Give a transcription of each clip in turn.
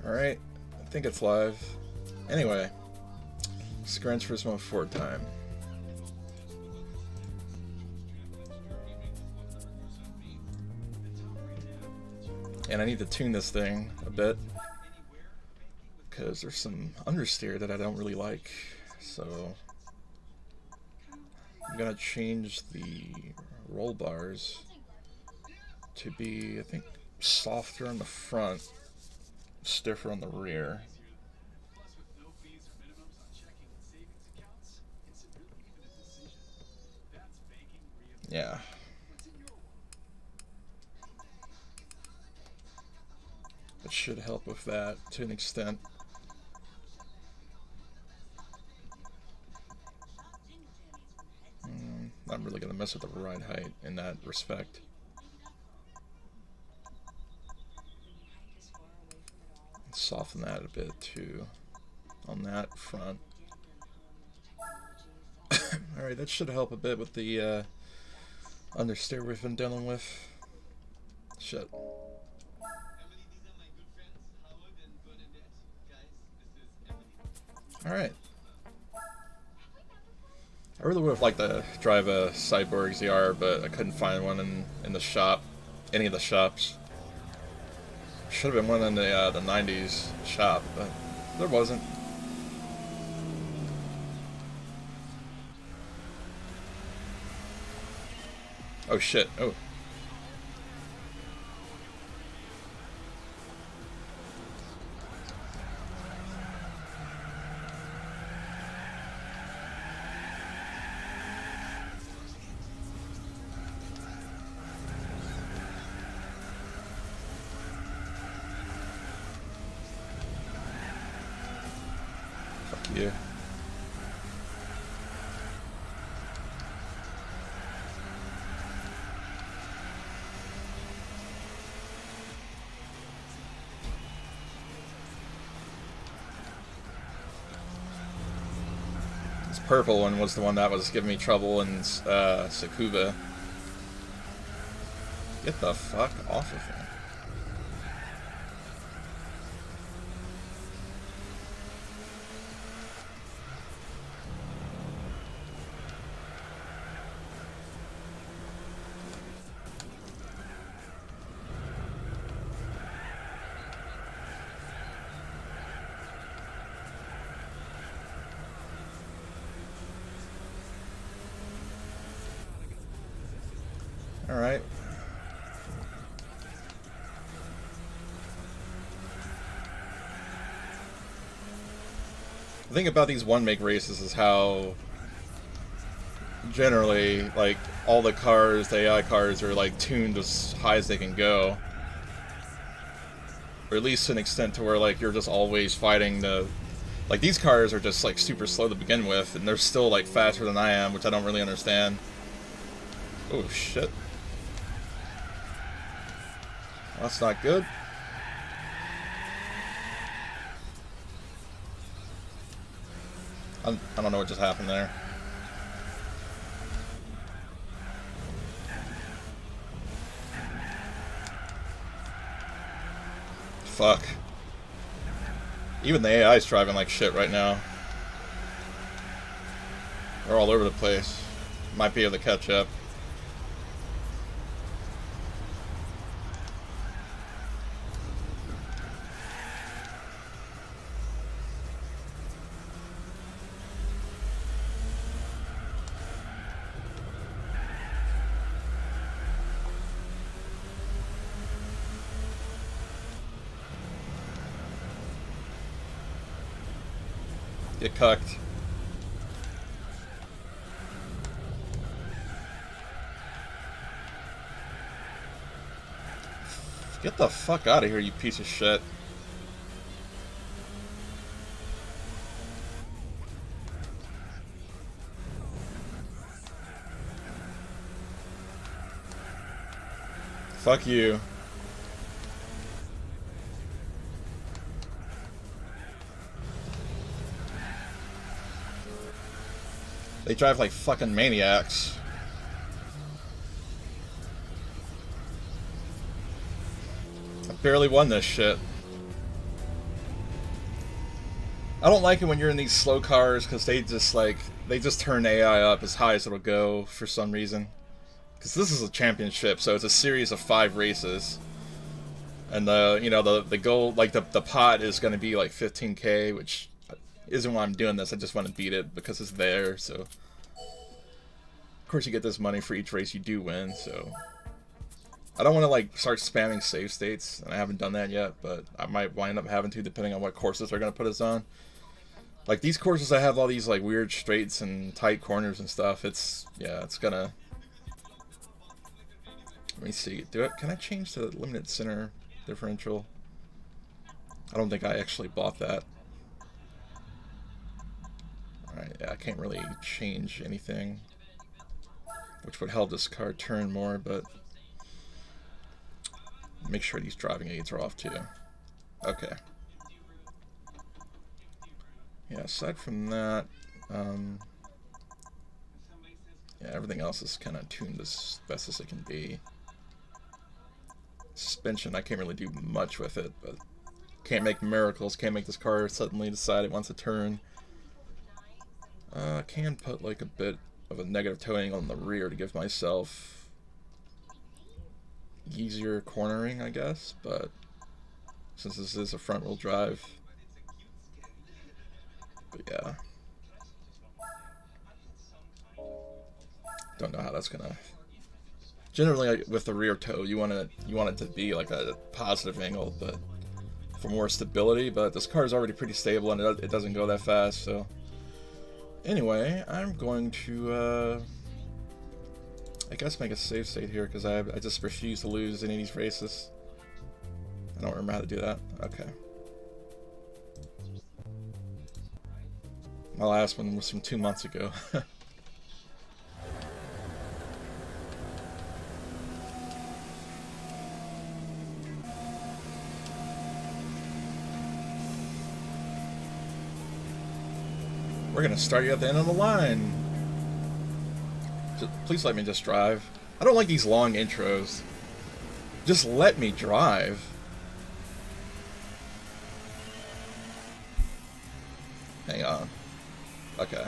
Alright, I think it's live. Anyway, it's Gran Turismo 4 time. And I need to tune this thing a bit, because there's some understeer that I don't really like. So I'm gonna change the roll bars to be, I think, softer on the front, stiffer on the rear. Yeah. It should help with that to an extent. Not really going to mess with the ride height in that respect. Soften that a bit too on that front. Alright, that should help a bit with the understeer we've been dealing with. Shit. Alright. I really would have liked to drive a Cyborg ZR, but I couldn't find one in the shop, any of the shops. Should have been one in the 90s shop, but there wasn't. Oh shit, oh. Fuck you. This purple one was the one that was giving me trouble in Suzuka. Get the fuck off of me. Alright. The thing about these one-make races is how generally, like, all the cars, the AI cars, are, like, tuned as high as they can go. Or at least to an extent to where, like, you're just always fighting the... Like, these cars are just, like, super slow to begin with, and they're still, like, faster than I am, which I don't really understand. Oh, shit. That's not good. I don't know what just happened there. Fuck. Even the AI's driving like shit right now. They're all over the place. Might be able to catch up. Get cucked. Get the fuck out of here, you piece of shit. Fuck you. They drive like fucking maniacs. I barely won this shit. I don't like it when you're in these slow cars because they just turn AI up as high as it'll go for some reason. Because this is a championship, so it's a series of 5 races, and the goal, like the pot is going to be like 15K, which isn't why I'm doing this. I just want to beat it because it's there. So of course you get this money for each race you do win. So I don't want to like start spamming save states, and I haven't done that yet, but I might wind up having to depending on what courses they're going to put us on. Like these courses that have all these like weird straights and tight corners and stuff, it's gonna... Let me see. Can I change the limited center differential? I don't think I actually bought that. Alright, yeah, I can't really change anything, which would help this car turn more, but make sure these driving aids are off too. Okay. Yeah, aside from that, yeah, everything else is kind of tuned as best as it can be. Suspension, I can't really do much with it, but can't make miracles, can't make this car suddenly decide it wants to turn. I can put like a bit of a negative toe angle on the rear to give myself easier cornering, I guess, but since this is a front wheel drive, but yeah, don't know how that's gonna... Generally, like, with the rear toe, you want it to be like a positive angle, but for more stability. But this car is already pretty stable, and it doesn't go that fast. So anyway, I'm going to I guess make a save state here because I just refuse to lose any of these races. I don't remember how to do that. Okay. My last one was from 2 months ago. We're gonna start you at the end of the line. Please let me just drive. I don't like these long intros. Just let me drive. Hang on. Okay.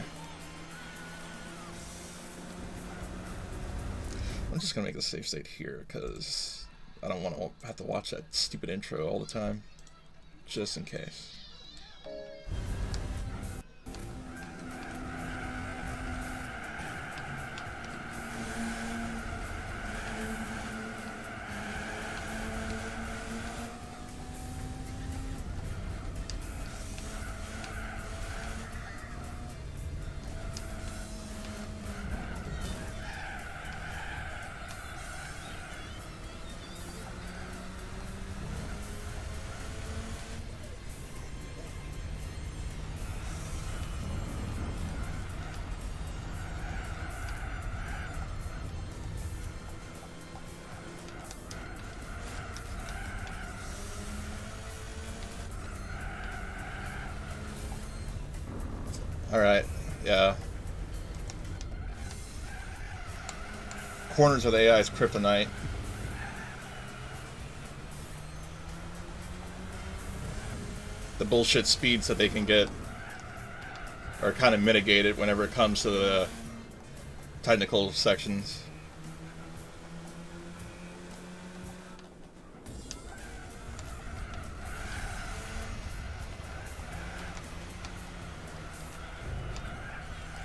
I'm just gonna make the save state here because I don't want to have to watch that stupid intro all the time. Just in case. Alright, yeah. Corners of the AI's kryptonite. The bullshit speeds that they can get are kind of mitigated whenever it comes to the technical sections.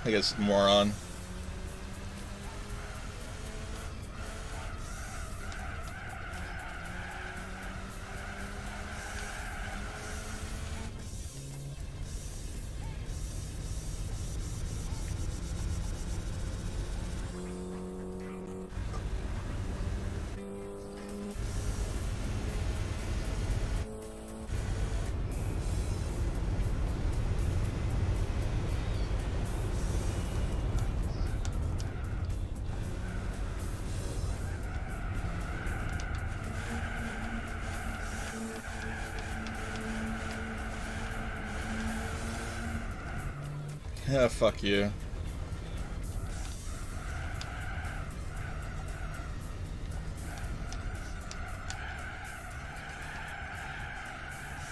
I guess moron. Yeah, fuck you.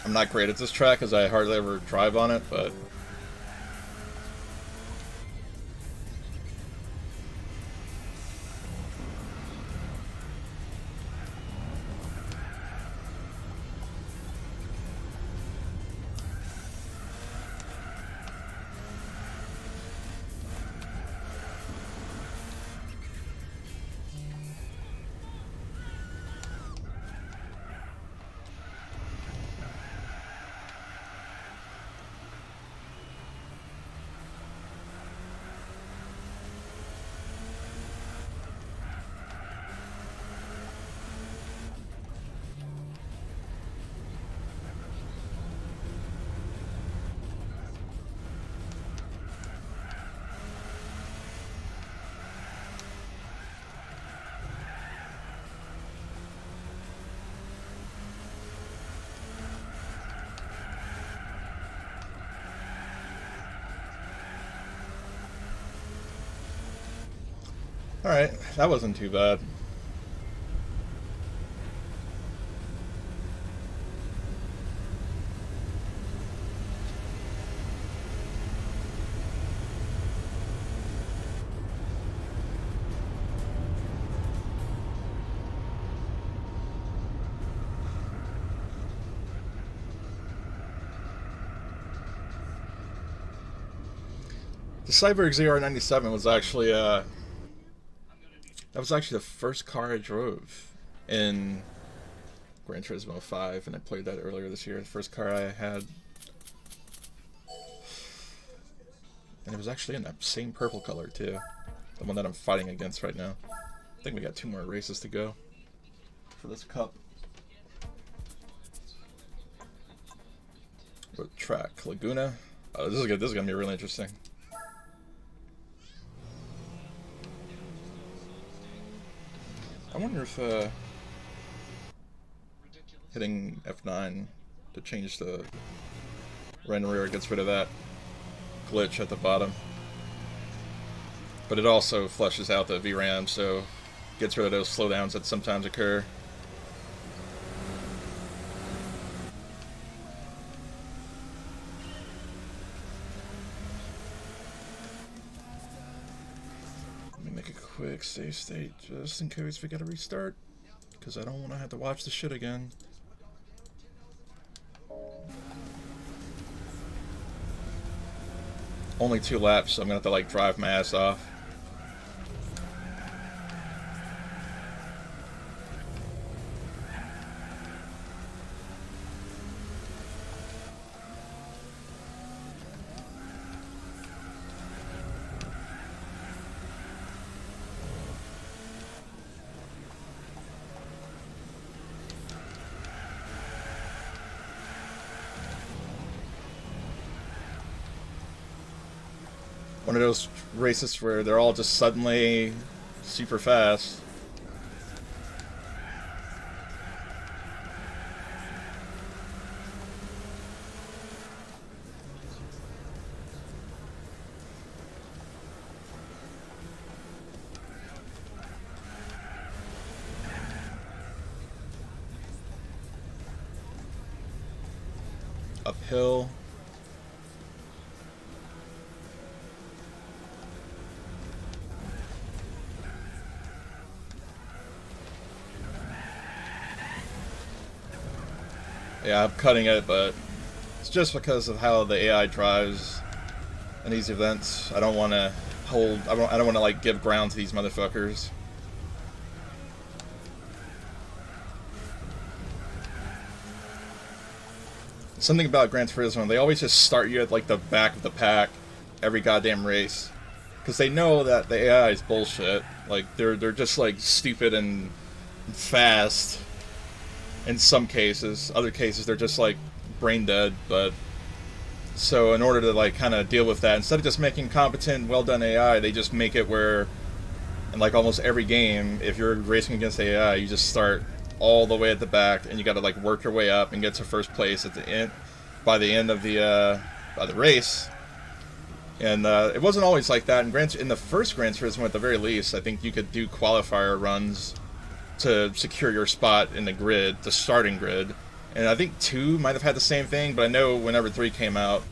I'm not great at this track because I hardly ever drive on it, but alright, that wasn't too bad. The Cyber ZR97 was actually that was actually the first car I drove in Gran Turismo 5, and I played that earlier this year. The first car I had, and it was actually in that same purple color too, the one that I'm fighting against right now. I think we got 2 more races to go for this cup. What track? Laguna. Oh, this is good. This is gonna be really interesting. I wonder if hitting F9 to change the right and rear gets rid of that glitch at the bottom. But it also flushes out the VRAM, so gets rid of those slowdowns that sometimes occur. Quick save state just in case we gotta restart, because I don't want to have to watch the shit again. Only 2 laps, so I'm gonna have to like drive my ass off. One of those races where they're all just suddenly super fast. Uphill. Yeah, I'm cutting it, but it's just because of how the AI drives in these events. I don't want to hold. I don't want to like give ground to these motherfuckers. Something about Gran Turismo, they always just start you at like the back of the pack every goddamn race, because they know that the AI is bullshit. Like they're just like stupid and fast. In some cases, other cases they're just like brain dead. But so in order to like kind of deal with that, instead of just making competent, well done AI, they just make it where in like almost every game, if you're racing against AI, you just start all the way at the back, and you got to like work your way up and get to first place at the end by the end of the race. And it wasn't always like that. In the first Gran Turismo, at the very least, I think you could do qualifier runs to secure your spot in the grid, the starting grid, And I think 2 might have had the same thing, but I know whenever 3 came out,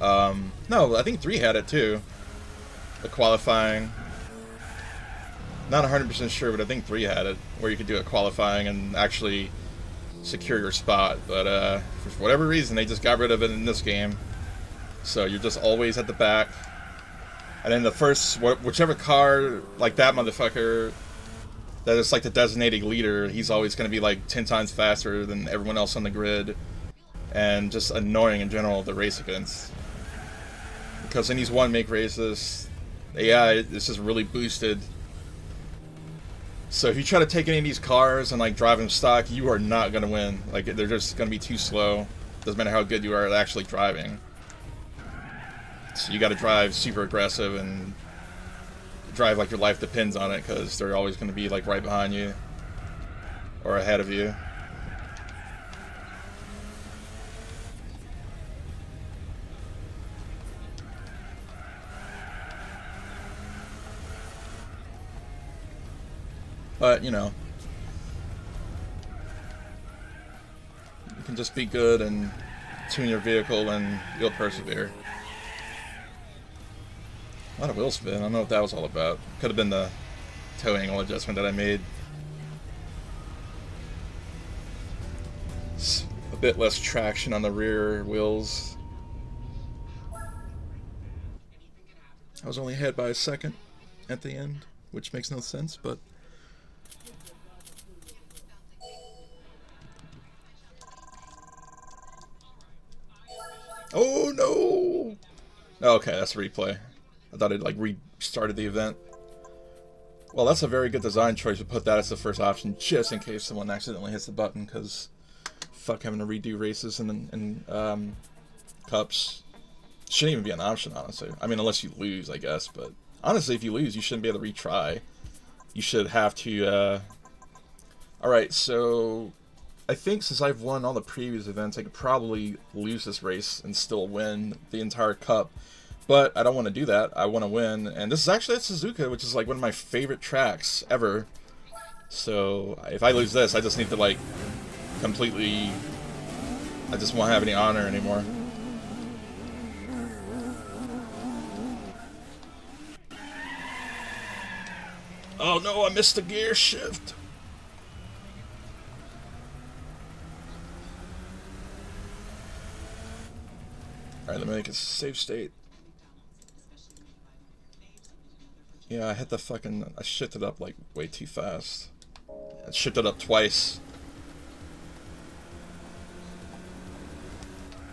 no, I think 3 had it too. The qualifying. Not 100% sure, but I think 3 had it, where you could do a qualifying and actually secure your spot. But for whatever reason, they just got rid of it in this game. So you're just always at the back. And then the first, whichever car, like that motherfucker, that is like the designated leader, he's always going to be like 10 times faster than everyone else on the grid. And just annoying in general to race against. Because in these one-make races, yeah, it's just really boosted. So if you try to take any of these cars and like drive them stock, you are not going to win. Like, they're just going to be too slow. Doesn't matter how good you are at actually driving. So you got to drive super aggressive and drive like your life depends on it, because they're always going to be like right behind you or ahead of you. But, you know, you can just be good and tune your vehicle and you'll persevere. A lot of wheel spin. I don't know what that was all about. Could have been the toe angle adjustment that I made. It's a bit less traction on the rear wheels. I was only ahead by a second at the end, which makes no sense, but... Oh no! Okay, that's a replay. I thought it like restarted the event. Well, that's a very good design choice to put that as the first option, just in case someone accidentally hits the button, because fuck having to redo races and cups. Shouldn't even be an option, honestly. I mean, unless you lose, I guess, but honestly, if you lose, you shouldn't be able to retry. You should have to, Alright, so... I think since I've won all the previous events, I could probably lose this race and still win the entire cup. But I don't want to do that. I want to win. And this is actually at Suzuka, which is like one of my favorite tracks ever. So if I lose this, I just need to like completely... I just won't have any honor anymore. Oh no, I missed the gear shift. Alright, let me make a save state. Yeah, I hit the fucking... I shifted up like way too fast. I shifted up twice.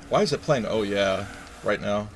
Why is it playing Oh Yeah right now?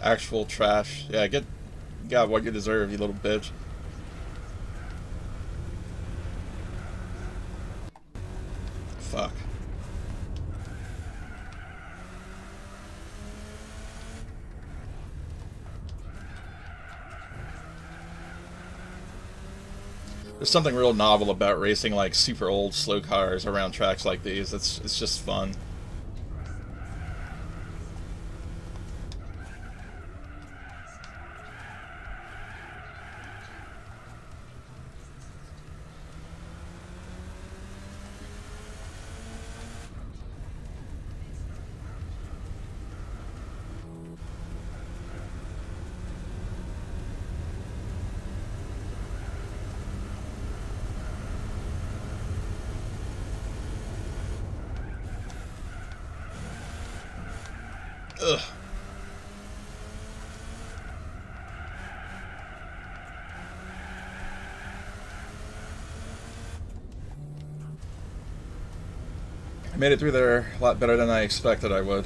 Actual trash. Yeah, got what you deserve, you little bitch. Fuck. There's something real novel about racing like super old slow cars around tracks like these. It's just fun. Ugh. I made it through there a lot better than I expected I would.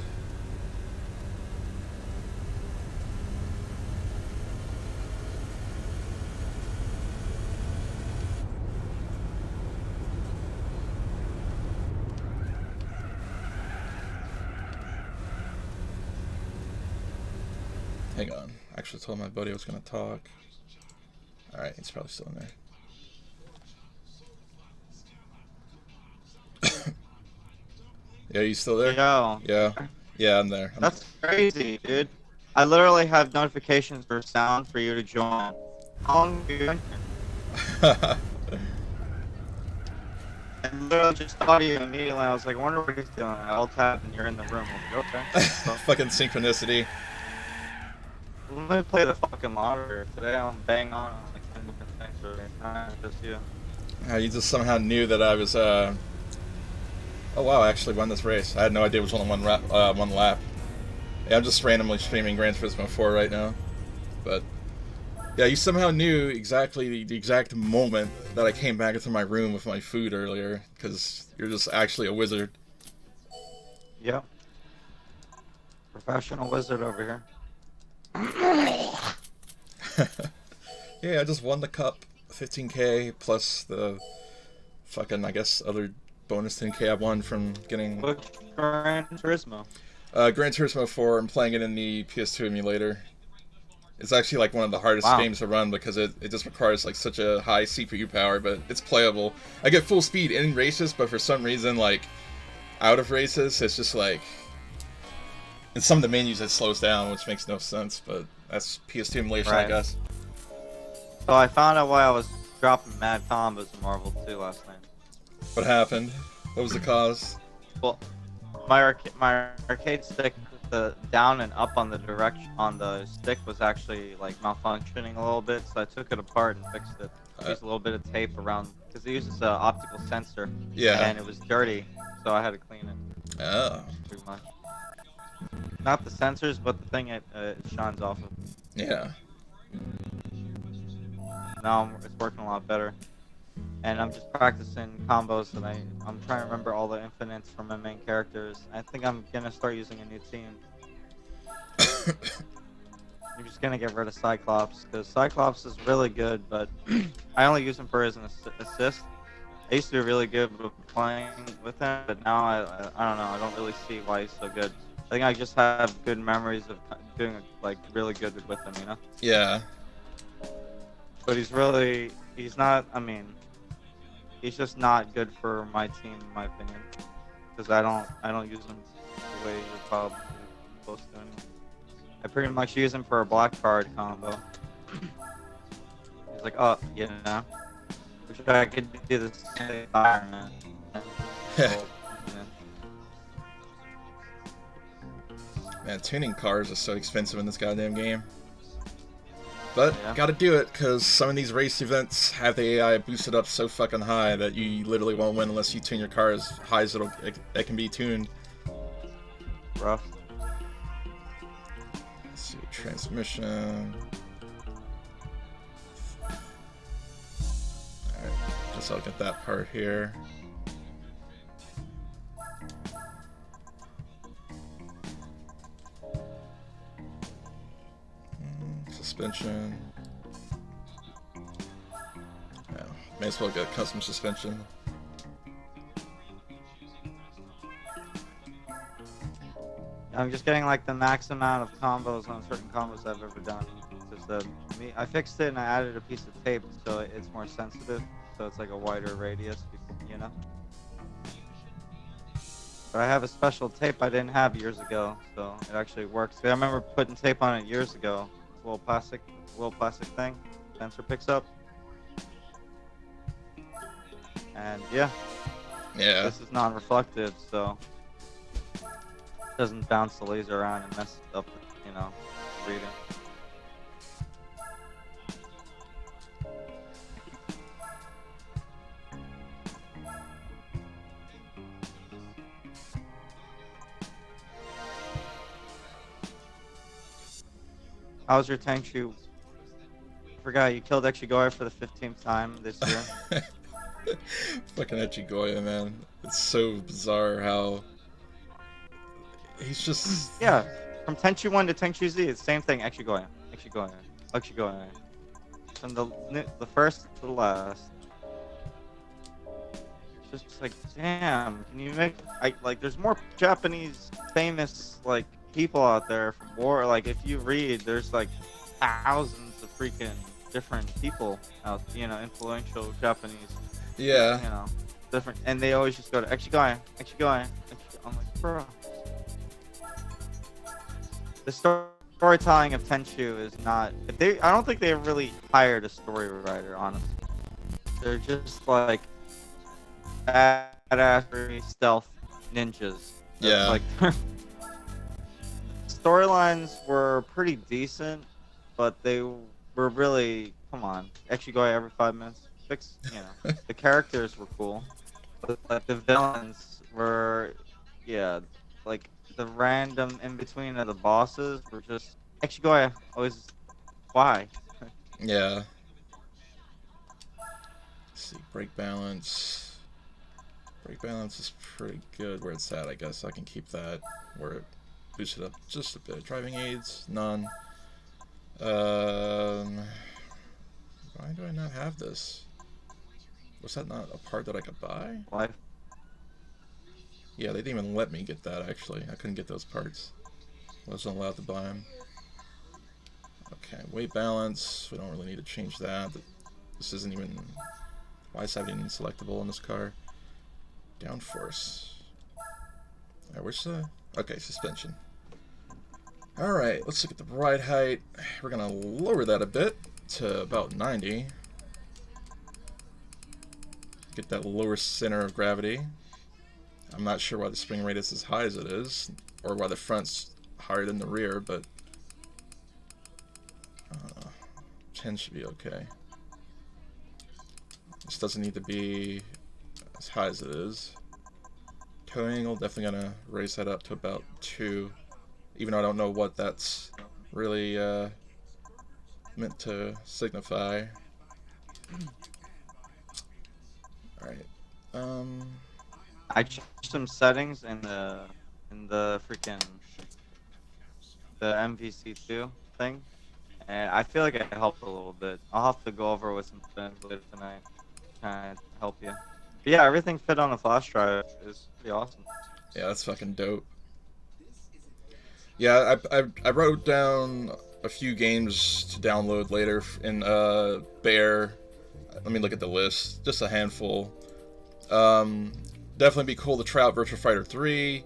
Hang on. I actually told my buddy I was gonna talk. Alright, he's probably still in there. Yeah, you still there? Yo. Yeah. Yeah, I'm there. That's crazy, dude. I literally have notifications for sound for you to join. How long have you been here? I literally just thought of you immediately. I was like, I wonder what he's doing. I alt tab and you're in the room. I was like, okay. So, fucking synchronicity. let me play the fucking moderator. Today I'm bang on like 10 different things for the time. Just you. You just somehow knew that I was, Oh wow, I actually won this race. I had no idea it was only one lap. Yeah, I'm just randomly streaming Gran Turismo 4 right now. But, yeah, you somehow knew exactly the exact moment that I came back into my room with my food earlier, because you're just actually a wizard. Yep. Professional wizard over here. Yeah, I just won the cup. 15k plus the fucking, I guess, other bonus 10k I won from getting... Which Gran Turismo? Gran Turismo 4, I'm playing it in the PS2 emulator. It's actually like one of the hardest games to run because it just requires like such a high CPU power, but it's playable. I get full speed in races, but for some reason, like, out of races, it's just like... In some of the menus it slows down, which makes no sense, but that's PS2 emulation, I guess. So I found out why I was dropping mad combos in Marvel 2 last night. What happened? What was the cause? Well, my arcade stick, the down and up on the stick was actually like malfunctioning a little bit, so I took it apart and fixed it. Used a little bit of tape around because it uses an optical sensor. Yeah. And it was dirty, so I had to clean it. Oh. Pretty much. Not the sensors, but the thing it shines off of. Yeah. Now it's working a lot better. And I'm just practicing combos, and I'm trying to remember all the infinites from my main characters. I think I'm gonna start using a new team. I'm just gonna get rid of Cyclops, because Cyclops is really good, but I only use him for his assist. I used to be really good with playing with him, but now I don't know, I don't really see why he's so good. I think I just have good memories of doing like really good with him, you know? Yeah. But he's not, I mean, he's just not good for my team, in my opinion. Because I don't use him the way you're probably supposed to. I pretty much use him for a black card combo. He's like, oh, you know, wish I could do the same environment. Man, tuning cars is so expensive in this goddamn game. But, gotta do it, because some of these race events have the AI boosted up so fucking high that you literally won't win unless you tune your car as high as it can be tuned. Rough. Let's see, transmission. Alright, guess I'll get that part here. Suspension. Yeah, may as well get custom suspension. I'm just getting like the max amount of combos on certain combos I've ever done. I fixed it and I added a piece of tape so it's more sensitive, so it's like a wider radius, you know. But I have a special tape I didn't have years ago, so it actually works. I remember putting tape on it years ago. Little plastic thing, sensor picks up, and yeah, this is non-reflective, so it doesn't bounce the laser around and mess up, you know, reading. How's your Tenchu? I forgot you killed Echigoya for the 15th time this year. Fucking Echigoya, man. It's so bizarre how he's just... Yeah, from Tenchu 1 to Tenchu Z, it's the same thing. Echigoya. From the first to the last. It's just like, damn, can you make... like, there's more Japanese famous, like, people out there from war. Like if you read, there's like thousands of freaking different people out, influential Japanese, Yeah. different, and they always just go to Echigai, Echigai, Echigai. I'm like, bro, the storytelling of Tenchu is not. I don't think they really hired a story writer. Honestly, they're just like badass stealth ninjas. Yeah. Like storylines were pretty decent, but they were really, come on, actually go every 5 minutes. The characters were cool, but like the villains were, yeah, like the random in between of the bosses were just actually go always why. Yeah. Let's see, brake balance. Brake balance is pretty good where it's at, I guess. I can keep that where it boosts it up just a bit. Driving aids, none. Why do I not have this? Was that not a part that I could buy? Life. Yeah, they didn't even let me get that, actually. I couldn't get those parts. I wasn't allowed to buy them. Okay, weight balance. We don't really need to change that. This isn't even... Why is that even selectable in this car? Downforce. Alright, where's the... Okay, suspension. Alright, let's look at the ride height. We're gonna lower that a bit to about 90. Get that lower center of gravity. I'm not sure why the spring rate is as high as it is, or why the front's higher than the rear, but 10 should be okay. This doesn't need to be as high as it is. Toe angle, definitely gonna raise that up to about 2, even though I don't know what that's really meant to signify. Alright. I changed some settings in the freaking the MVC2 thing, and I feel like it helped a little bit. I'll have to go over with some friends later tonight, trying to help you. But yeah, everything fit on the flash drive is pretty awesome. Yeah, that's fucking dope. Yeah, I wrote down a few games to download later in Bear. Let me look at the list. Just a handful. Definitely be cool to try out Virtua Fighter 3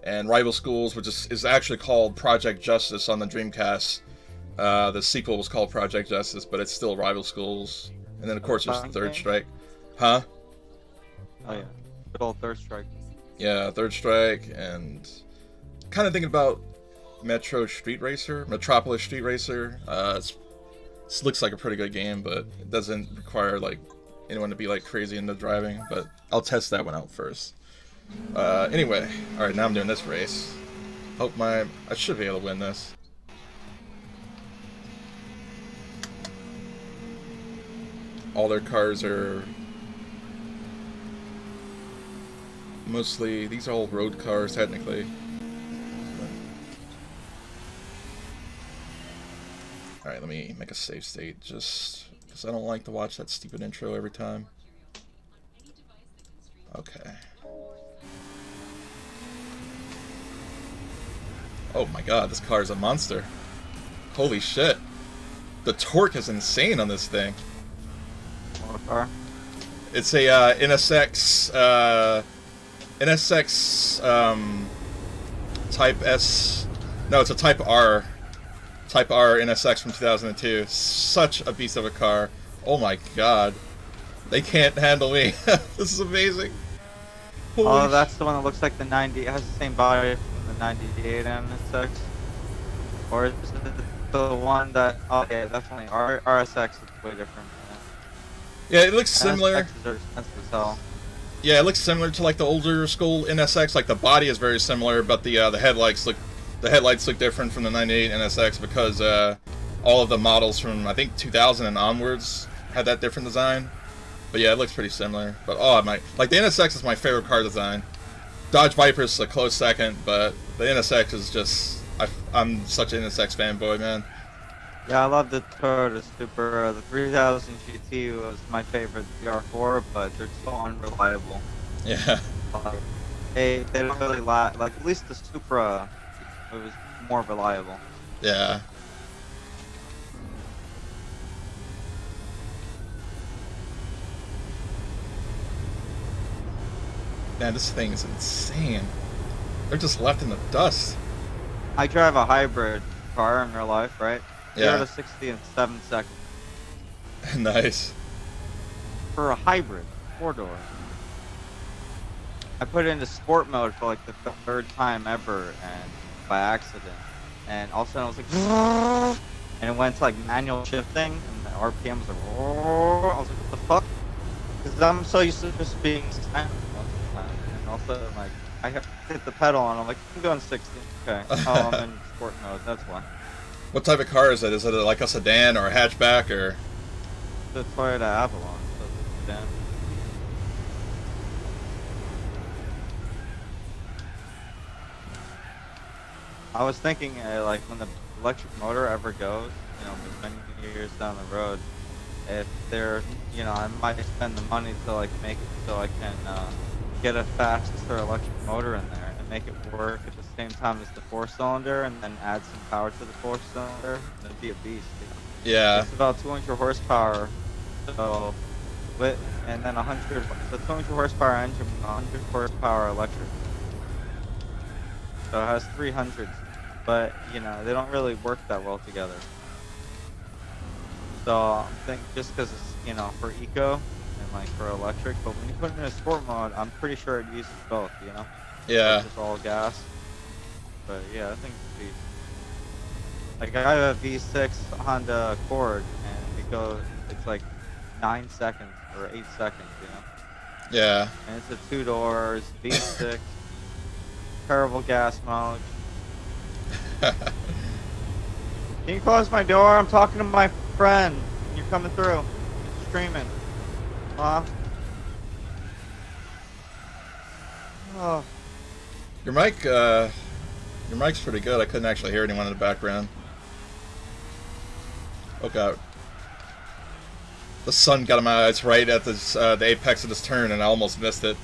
and Rival Schools, which is actually called Project Justice on the Dreamcast. The sequel was called Project Justice, but it's still Rival Schools. And then of course there's Third Strike. Huh? Oh yeah, good old Third Strike. Yeah, Third Strike, and kind of thinking about Metropolis Street Racer. This looks like a pretty good game, but it doesn't require like anyone to be like crazy into driving. But I'll test that one out first. Anyway, all right, now I'm doing this race. I should be able to win this. All their cars are mostly, these are all road cars technically. Alright, let me make a save state just because I don't like to watch that stupid intro every time. Okay. Oh my god, this car is a monster. Holy shit. The torque is insane on this thing. What car? It's a NSX Type S. No, it's a Type R. Type R NSX from 2002. Such a beast of a car. Oh my god. They can't handle me. This is amazing. Holy that's the one that looks like the 90. It has the same body from the 98 NSX. Or is it the one that... Oh yeah, definitely. RSX is way different. Yeah, it looks similar. NSXs are expensive as hell. Yeah, it looks similar to like the older school NSX. Like the body is very similar, but the headlights look different from the 98 NSX because all of the models from I think 2000 and onwards had that different design. But yeah, it looks pretty similar. But like the NSX is my favorite car design. Dodge Viper's a close second, but the NSX is just I'm such an NSX fanboy, man. Yeah, I love the Toyota Supra. The 3000 GT was my favorite VR4, but they're so unreliable. Yeah. They don't really like at least the Supra. It was more reliable. Yeah. Man, this thing is insane. They're just left in the dust. I drive a hybrid car in real life, right? Yeah. 0 to 60 in 7 seconds. Nice. For a hybrid, 4-door. I put it into sport mode for like the third time ever, and by accident. And all of a sudden I was like, and it went to like manual shifting, and the RPM was like, I was like, what the fuck? Because I'm so used to just being silent most of the time. And all of a sudden, like, I have to hit the pedal, and I'm like, I'm going 60. Okay. Oh, I'm in sport mode. That's why. What type of car is it? Is it like a sedan or a hatchback or? The Toyota Avalon. So it's a sedan. I was thinking, like, when the electric motor ever goes, you know, many years down the road, if there, you know, I might spend the money to like make it so I can get a faster electric motor in there and make it work at the same time as the 4-cylinder, and then add some power to the 4-cylinder. It'd be a beast. Yeah. It's about 200 horsepower. So, and then 100. So 200 horsepower engine, 100 horsepower electric. So it has 300s, but you know they don't really work that well together. So I'm thinking just because it's, you know, for eco and like for electric, but when you put it in a sport mode, I'm pretty sure it uses both, you know? Yeah. It's just all gas. But yeah, I think it'd be... Like I have a V6 Honda Accord, and it goes, it's like 9 seconds or 8 seconds, you know? Yeah. And it's a 2-doors, V6, terrible gas mileage. Can you close my door? I'm talking to my friend. You're coming through. He's streaming. Oh. Your mic's pretty good. I couldn't actually hear anyone in the background. Oh god. The sun got in my eyes right at this, the apex of this turn, and I almost missed it.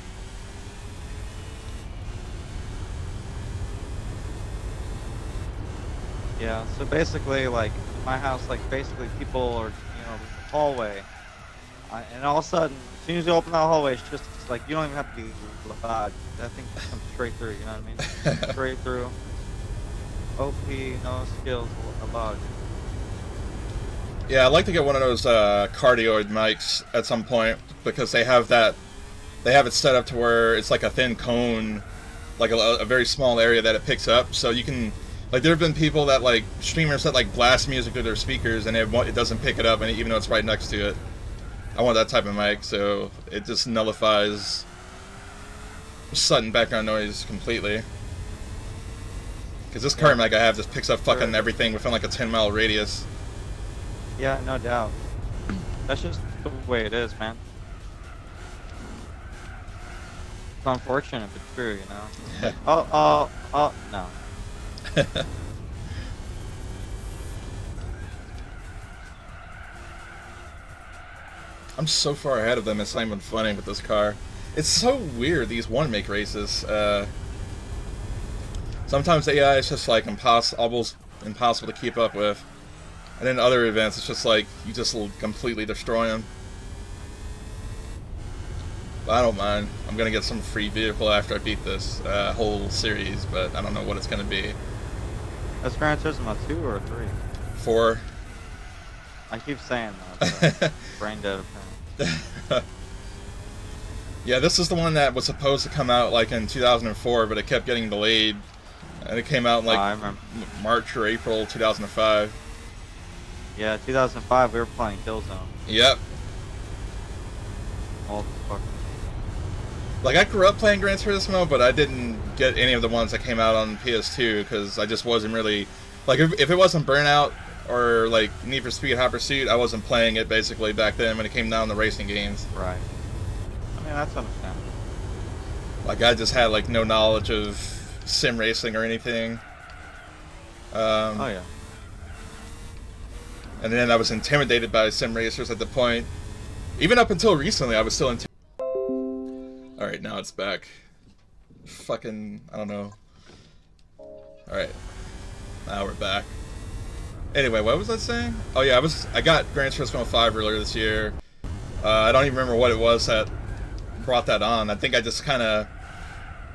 Yeah, so basically, like, my house, like, basically people are, you know, the hallway. And all of a sudden, as soon as you open that hallway, it's just like, you don't even have to be loud. That thing just comes straight through, you know what I mean? Straight through. OP, no skills allowed. Yeah, I'd like to get one of those cardioid mics at some point, because they have it set up to where it's like a thin cone, like a very small area that it picks up, so you can, like, there have been people that, like, streamers that, like, blast music to their speakers and it doesn't pick it up, and even though it's right next to it. I want that type of mic, so it just nullifies sudden background noise completely. Because this current mic I have just picks up fucking everything within like a 10-mile radius. Yeah, no doubt. That's just the way it is, man. It's unfortunate, but true, you know? Oh, no. I'm so far ahead of them, it's not even funny with this car. It's so weird, these one-make races. Sometimes the AI is just like almost impossible to keep up with. And in other events, it's just like, you just will completely destroy them. But I don't mind. I'm going to get some free vehicle after I beat this whole series, but I don't know what it's going to be. That's Gran Turismo 2 or 3? 4. I keep saying that, but brain dead apparently. Yeah, this is the one that was supposed to come out like in 2004, but it kept getting delayed. And it came out in like March or April 2005. Yeah, 2005 we were playing Killzone. Yep. All the fucking... Like, I grew up playing Gran Turismo, but I didn't get any of the ones that came out on PS2, because I just wasn't really... Like, if it wasn't Burnout or, like, Need for Speed Hot Pursuit, I wasn't playing it, basically, back then when it came down to racing games. Right. I mean, that's understandable. Like, I just had, like, no knowledge of sim racing or anything. Oh, yeah. And then I was intimidated by sim racers at the point. Even up until recently, I was still intimidated. Alright, now it's back. Fucking, I don't know. Alright. Now we're back. Anyway, what was I saying? Oh yeah, I got Gran Turismo 5 earlier this year. I don't even remember what it was that brought that on. I think I just kind of,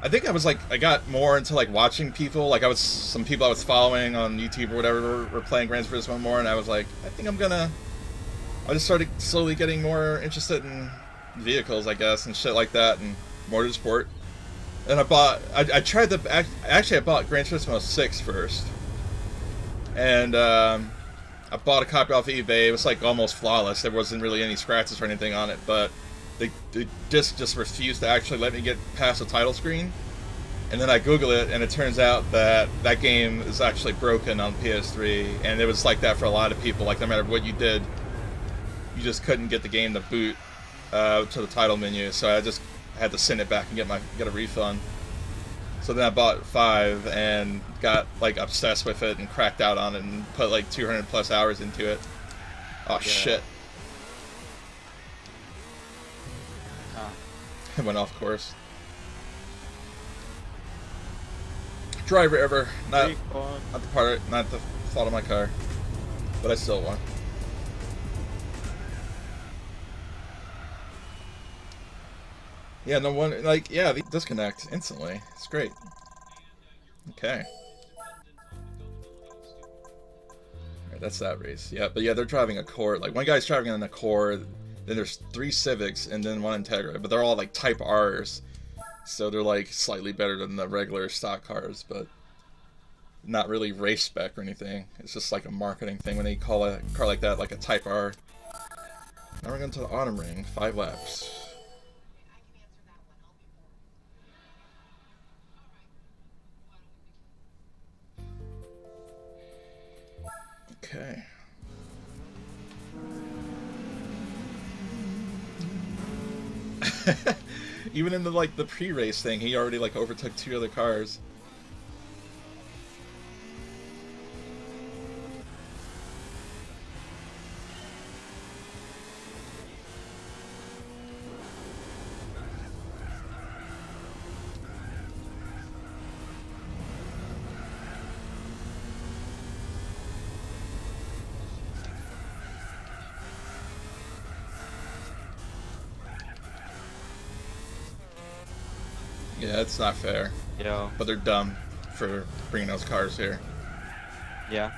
I think I was like, I got more into like watching people. Like some people I was following on YouTube or whatever were playing Gran Turismo more, and I was like, I think I just started slowly getting more interested in vehicles, I guess, and shit like that, and motorsport. And I bought Gran Turismo 6 first. And I bought a copy off eBay. It was like almost flawless. There wasn't really any scratches or anything on it, but the disc just refused to actually let me get past the title screen. And then I Google it, and it turns out that that game is actually broken on PS3, and it was like that for a lot of people. Like no matter what you did, you just couldn't get the game to boot to the title menu. So I just had to send it back and get a refund. So then I bought 5 and got like obsessed with it and cracked out on it and put like 200 plus hours into it. Oh yeah. Shit. It went off course. Driver ever. Not the fault of my car. But I still won. Yeah, no one, like, yeah, the disconnect instantly. It's great. Okay. Alright, that's that race. Yeah, but yeah, they're driving a Accord. Like, one guy's driving an Accord, then there's 3 Civics, and then 1 Integra. But they're all, like, Type Rs. So they're, like, slightly better than the regular stock cars, but not really race spec or anything. It's just, like, a marketing thing when they call a car like that, like a Type R. Now we're going to the autumn ring. 5 laps. Okay. Even in the pre-race thing, he already like overtook 2 other cars. Yeah, it's not fair. Yo. But they're dumb for bringing those cars here. Yeah.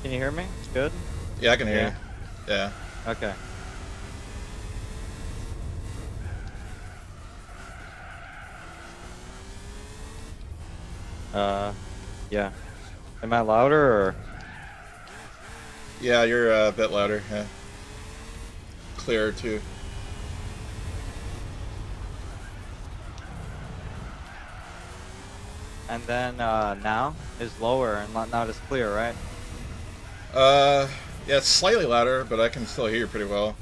Can you hear me? It's good? Yeah, I can hear you. Yeah. Okay. Yeah. Am I louder or? Yeah, you're a bit louder. Yeah. Clearer too. And then now is lower and not as clear, right? Yeah, it's slightly louder, but I can still hear you pretty well.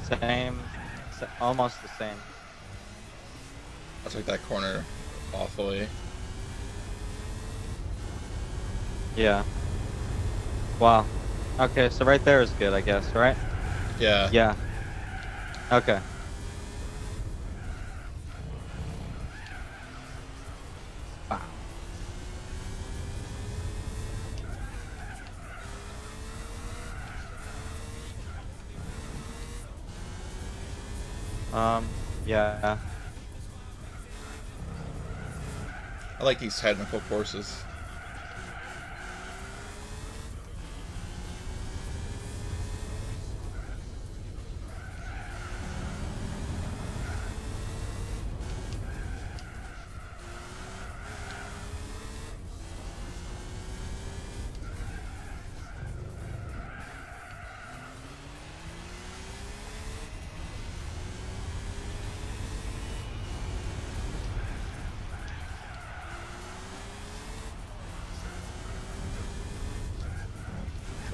Same, almost the same. I took that corner awfully. Yeah. Wow. Okay, so right there is good, I guess, right? Yeah. Yeah. Okay. Wow. Yeah. I like these technical courses.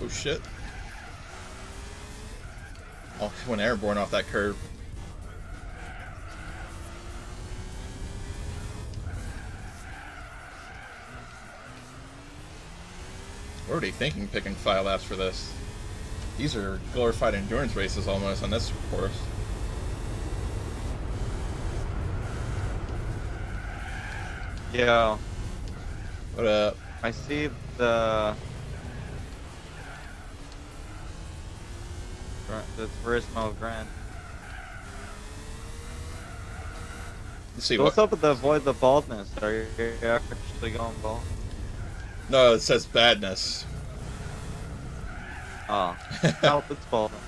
Oh shit. Oh, I went airborne off that curb. What are they thinking picking 5 laps for this? These are glorified endurance races almost on this course. Yeah. What up? I see the Turismo Grand. Let's see So what's up with the avoid the baldness? Are you actually going bald? No, it says badness. Oh, no, it's baldness.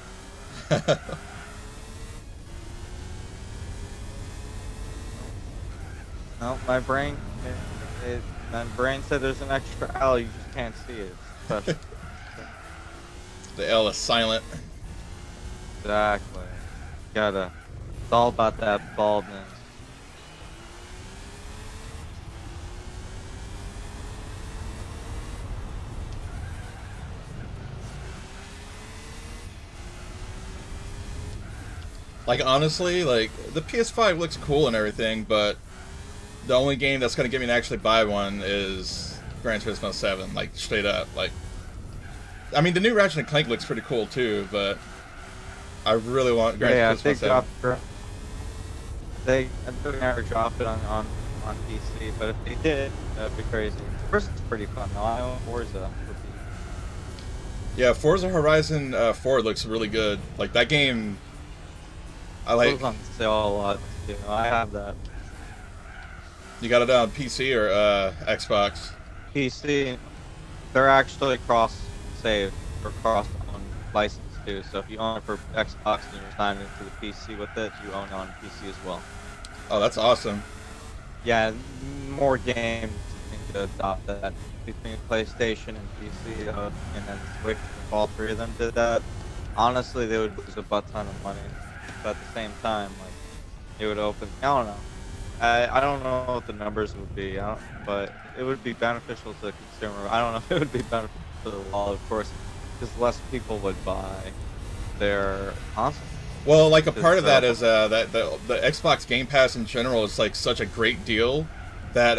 No, my brain said there's an extra L. You just can't see it. It's special. The L is silent. Exactly. Gotta. It's all about that baldness. Like, honestly, like, the PS5 looks cool and everything, but the only game that's gonna get me to actually buy one is Gran Turismo 7, like, straight up. Like, I mean, the new Ratchet and Clank looks pretty cool too, but I really want Gran Turismo 7. They never dropped it on PC, but if they did, that'd be crazy. First, it's pretty fun though. I own Forza for PC. Yeah, Forza Horizon 4 looks really good. Like, that game, I like. It was on sale a lot. You know, I have that. You got it on PC or Xbox? PC, they're actually cross-saved or cross-owned license too. So if you own it for Xbox and you're signed into the PC with it, you own it on PC as well. Oh, that's awesome. Yeah, more games need to adopt that between PlayStation and PC, and then Switch. If all three of them did that, honestly, they would lose a butt ton of money. But at the same time, like, it would open. I don't know. I don't know what the numbers would be, but it would be beneficial to the consumer. I don't know if it would be beneficial to the wallet, of course, because less people would buy their console. Well, like, a part of that is that the Xbox Game Pass in general is like such a great deal that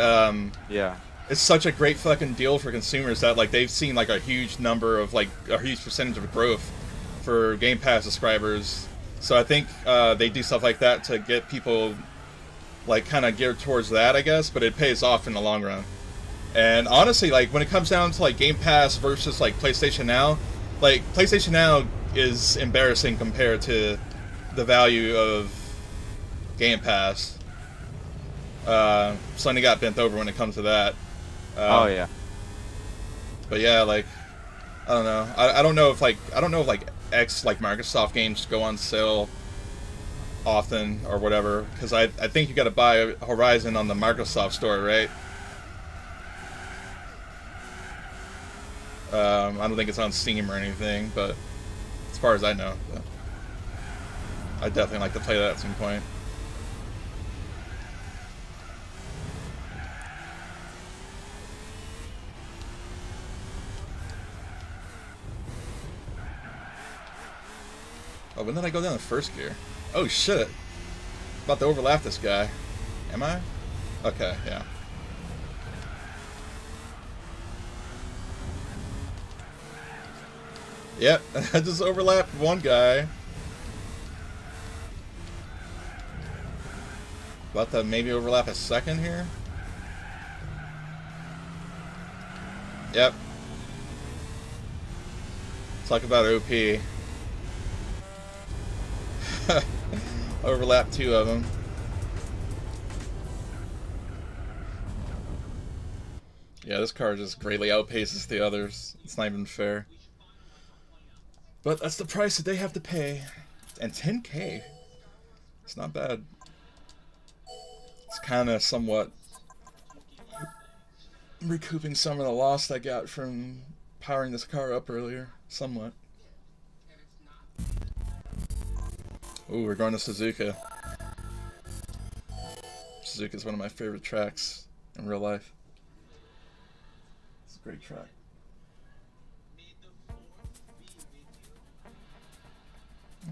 yeah, it's such a great fucking deal for consumers that like they've seen like a huge number of like a huge percentage of growth for Game Pass subscribers. So I think they do stuff like that to get people like kind of geared towards that, I guess, but it pays off in the long run. And honestly, like when it comes down to like Game Pass versus like PlayStation Now, like PlayStation Now is embarrassing compared to the value of Game Pass. Sony got bent over when it comes to that. Oh yeah. But yeah, like I don't know. I don't know if like Microsoft games go on sale often or whatever, because I think you got to buy Horizon on the Microsoft store, right? I don't think it's on Steam or anything, but as far as I know, I'd definitely like to play that at some point. Oh, when did I go down to first gear? Oh shit! About to overlap this guy. Am I? Okay, yeah. Yep, I just overlapped one guy. About to maybe overlap a second here. Yep. Talk about OP. Overlap two of them. Yeah, this car just greatly outpaces the others. It's not even fair. But that's the price that they have to pay. And 10K. It's not bad. It's kind of somewhat recouping some of the loss I got from powering this car up earlier. Somewhat. Ooh, we're going to Suzuka. Suzuka is one of my favorite tracks in real life. It's a great track.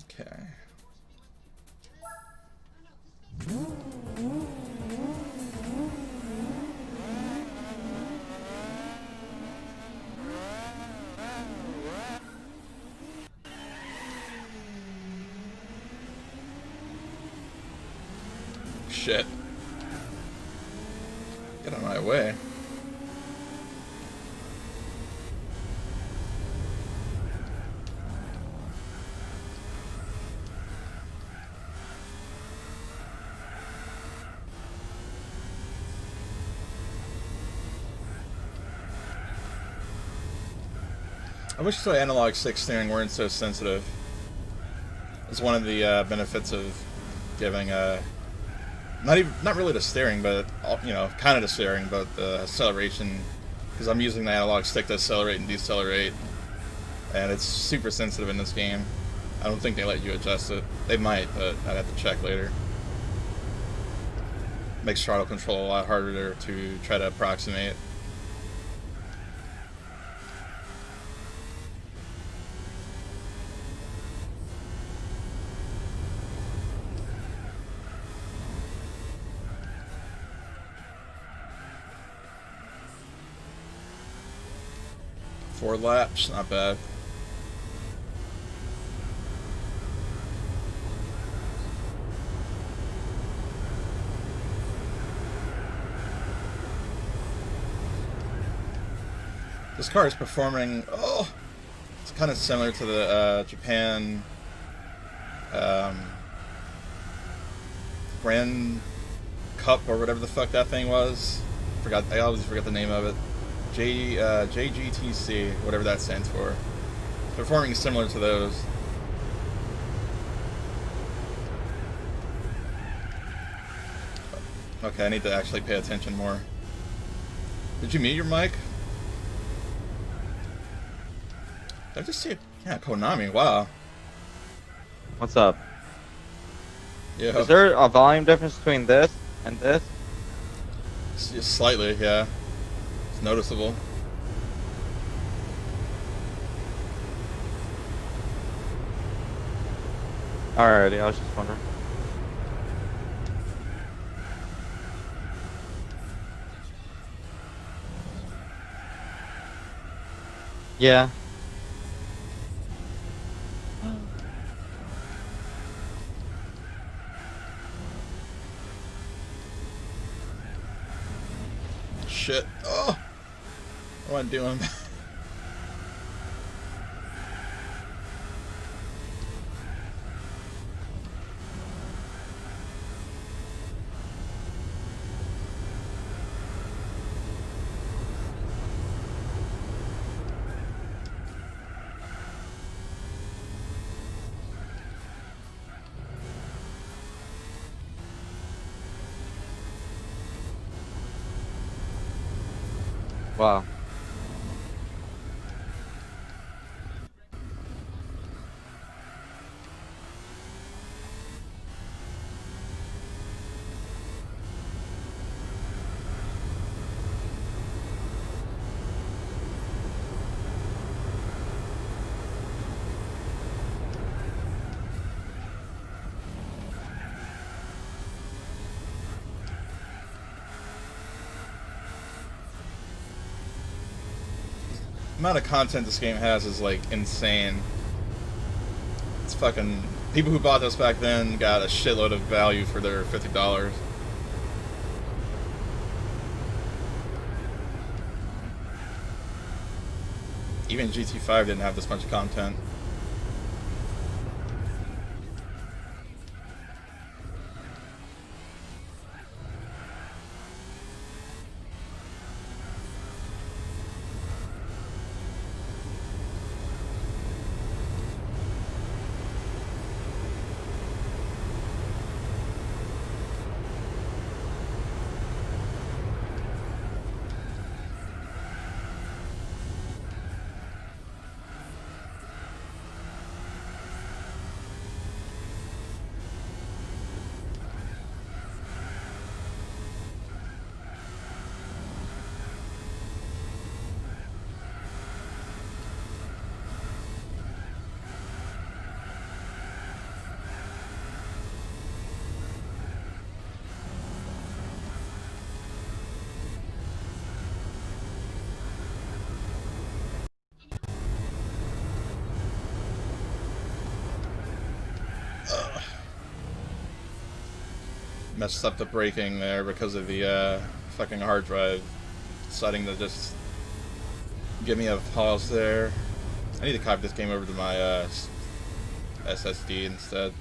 Okay. shit. Get out of my way. I wish the analog stick steering weren't so sensitive. It's one of the benefits of giving not really the steering, but you know, kind of the steering, but the acceleration, because I'm using the analog stick to accelerate and decelerate, and it's super sensitive in this game. I don't think they let you adjust it. They might, but I'd have to check later. Makes throttle control a lot harder to try to approximate. Four laps, not bad. This car is performing, oh, it's kind of similar to the Japan Grand Cup or whatever the fuck that thing was. I always forget the name of it. JGTC, whatever that stands for. Performing similar to those. Okay, I need to actually pay attention more. Did you mute your mic? Did I just see it? Yeah, Konami, wow. What's up? Yeah. Is there a volume difference between this and this? Just slightly, yeah. It's noticeable. Alrighty, I was just wondering. Yeah. Shit. Oh! What am I doing? Wow. The amount of content this game has is like insane. It's fucking, people who bought this back then got a shitload of value for their $50. Even GT5 didn't have this much content. messed up the braking there because of the fucking hard drive deciding to just give me a pause there. I need to copy this game over to my SSD instead.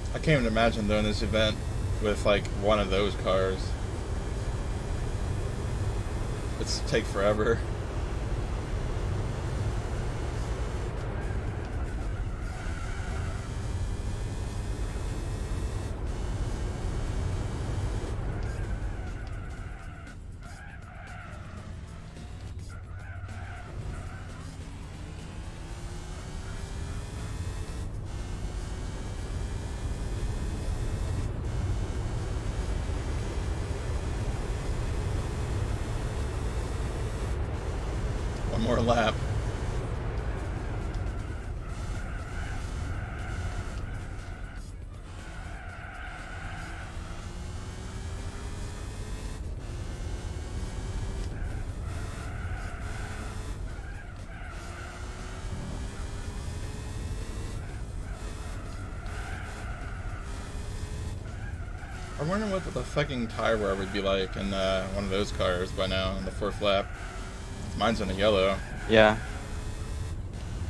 I can't even imagine doing this event with like one of those cars. It's take forever. One more lap. I'm wondering what the fucking tire wear would be like in one of those cars by now on the 4th lap. Mine's in a yellow. Yeah.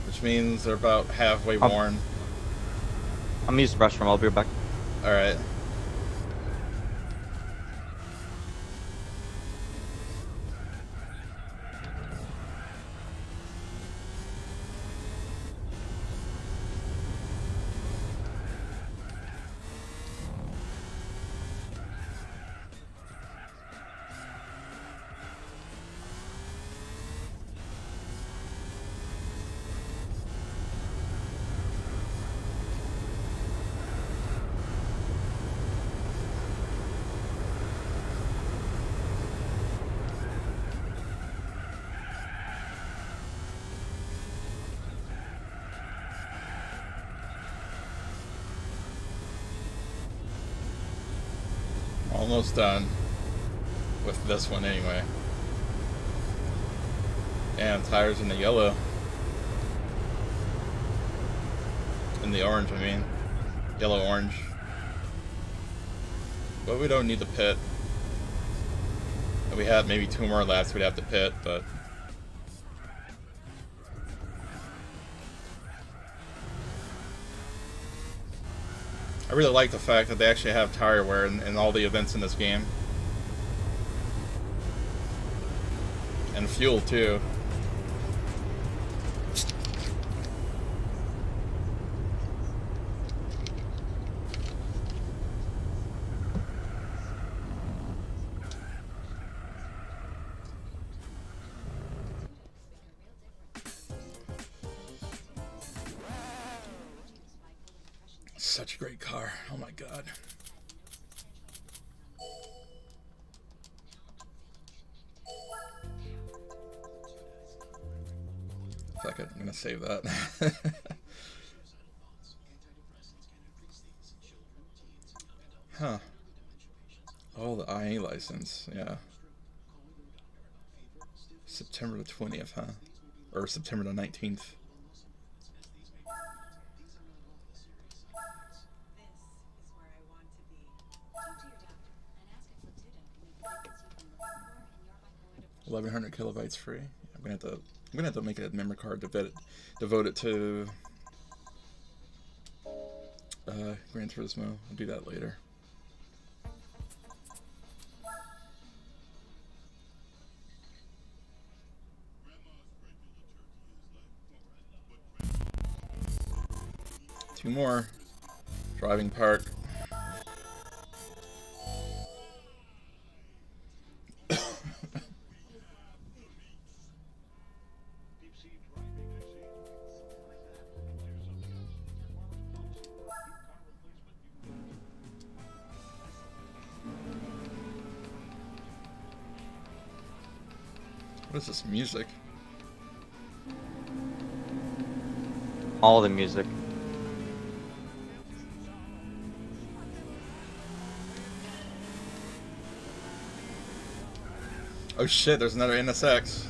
Which means they're about halfway worn. I'm gonna use the restroom. I'll be right back. Alright. Almost done with this one anyway. And tires in the yellow. In the orange, I mean. Yellow-orange. But we don't need to pit. If we had maybe 2 more laps, we'd have to pit, but... I really like the fact that they actually have tire wear in all the events in this game. And fuel, too. Such a great car. Oh my god. Fuck it, I'm gonna save that. Huh. Oh, the IA license, yeah. September the 20th, huh? Or September the 19th. $1,100 kilobytes free. I'm gonna have to make a memory card devote it to Gran Turismo. I'll do that later. Two more. Driving park. What is this music? All the music. Oh shit, there's another NSX.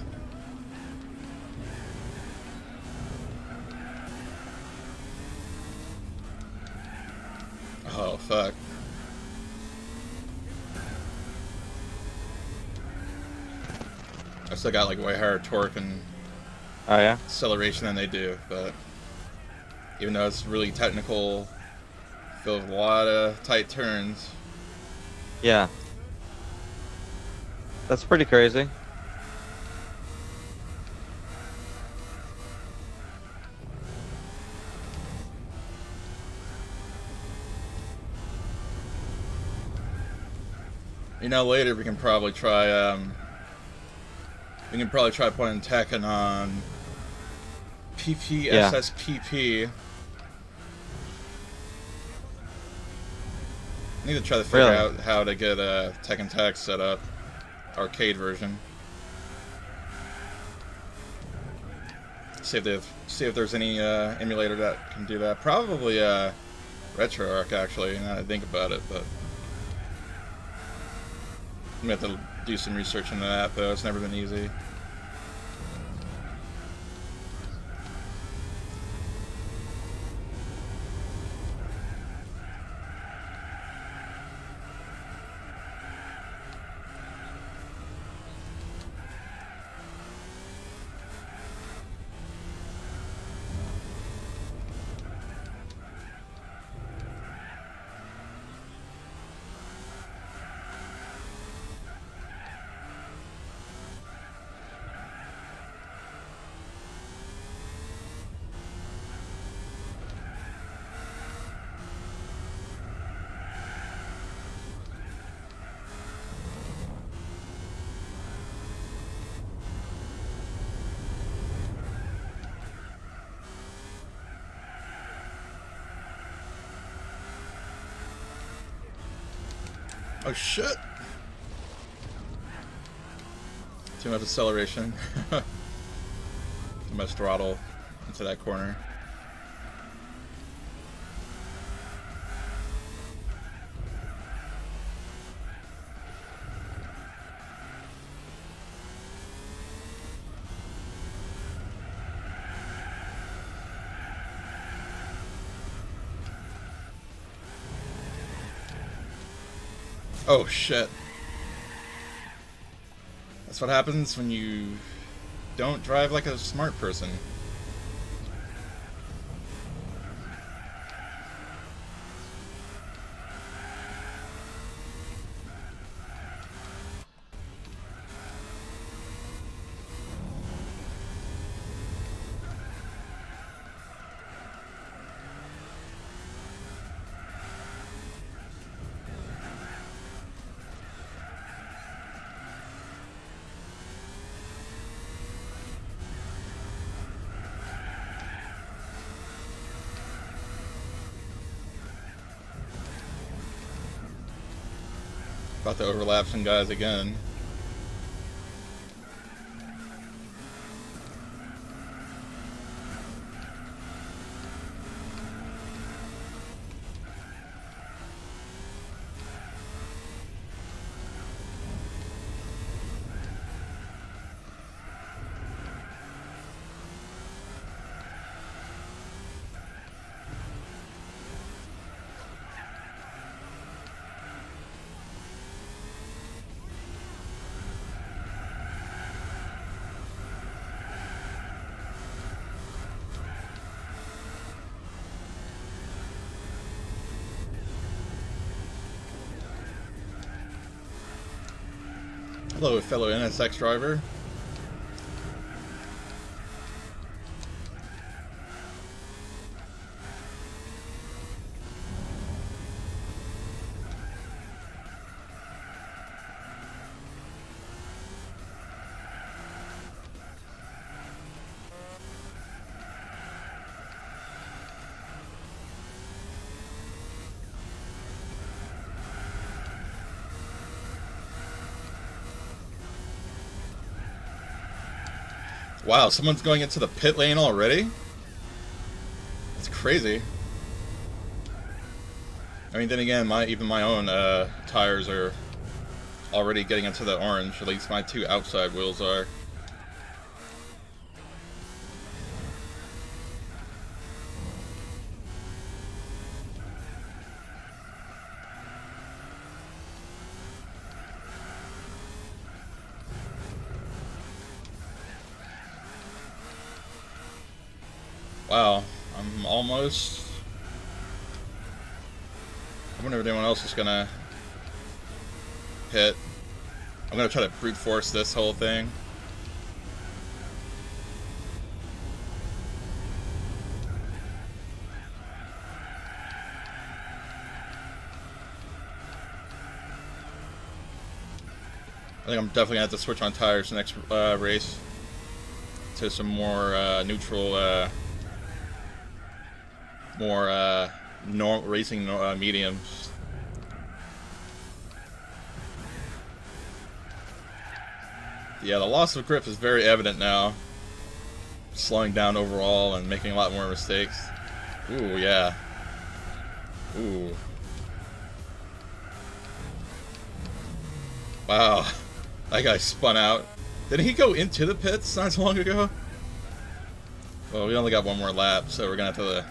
Oh fuck. I still got like way higher torque and Oh yeah? acceleration than they do, but even though it's really technical, filled with a lot of tight turns. Yeah. That's pretty crazy. You know, later we can probably try putting Tekken on PPSSPP. I need to try to figure Really? out how to get Tekken Tag set up, arcade version. See if there's any emulator that can do that. Probably RetroArch actually. Now that I think about it, but I'm gonna have to do some research into that though. It's never been easy. Oh shit! Too much acceleration. Too much throttle into that corner. Oh shit. That's what happens when you don't drive like a smart person. About to overlap some guys again. Hello, fellow NSX driver. Wow, someone's going into the pit lane already? That's crazy. I mean, then again, even my own tires are already getting into the orange. At least my two outside wheels are. Wow, I'm almost... I wonder if anyone else is gonna hit. I'm gonna try to brute force this whole thing. I think I'm definitely gonna have to switch on tires next race to some more neutral, more racing mediums. Yeah, the loss of grip is very evident now. Slowing down overall and making a lot more mistakes. Ooh, yeah. Ooh. Wow. That guy spun out. Didn't he go into the pits not so long ago? Well, we only got one more lap, so we're gonna have to...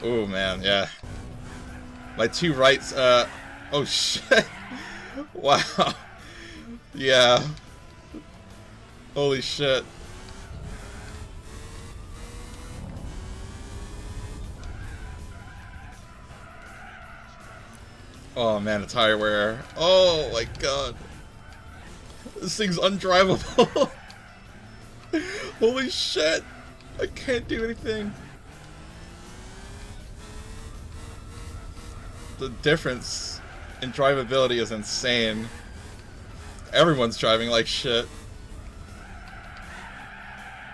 Oh, man, yeah. My two rights, oh, shit. Wow. Yeah. Holy shit. Oh, man, the tire wear. Oh, my God. This thing's undrivable. Holy shit. I can't do anything. The difference in drivability is insane. Everyone's driving like shit.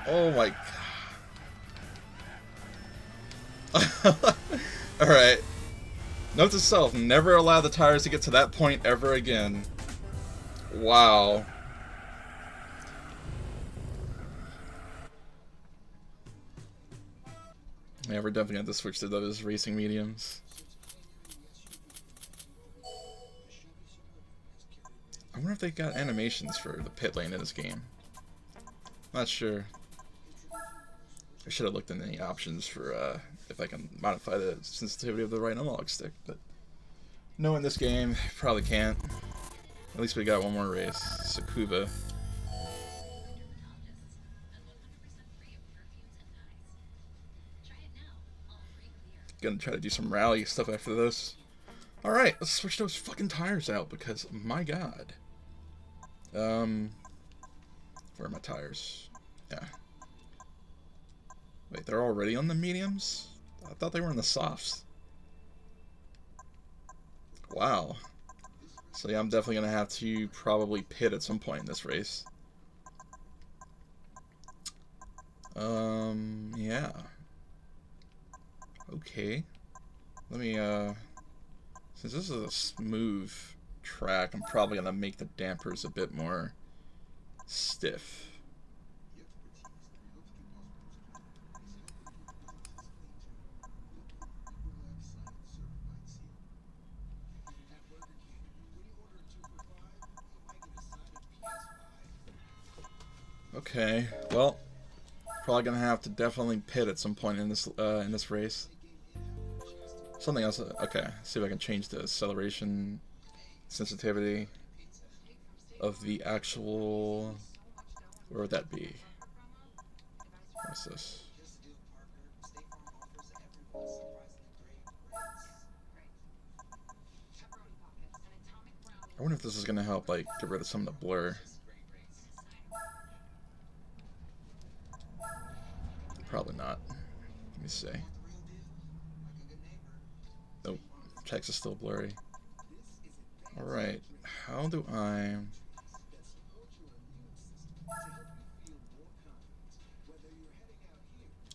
Oh my god. Alright. Note to self, never allow the tires to get to that point ever again. Wow. Yeah, we're definitely going to switch to those racing mediums. I wonder if they got animations for the pit lane in this game. Not sure. I should have looked into any options for if I can modify the sensitivity of the right analog stick, but no, in this game, probably can't. At least we got one more race. Suzuka. Gonna try to do some rally stuff after this. Alright, let's switch those fucking tires out because, my god. Where are my tires? Yeah. Wait, they're already on the mediums? I thought they were in the softs. Wow. So yeah, I'm definitely gonna have to probably pit at some point in this race. Yeah. Okay. Let me, since this is a smooth track, I'm probably gonna make the dampers a bit more stiff. Okay, well, probably gonna have to definitely pit at some point in this race. Something else. Okay, see if I can change the acceleration sensitivity of the actual. Where would that be? What's this? I wonder if this is gonna help, like, get rid of some of the blur. Probably not. Let me see. Nope. Text is still blurry. Alright. How do I...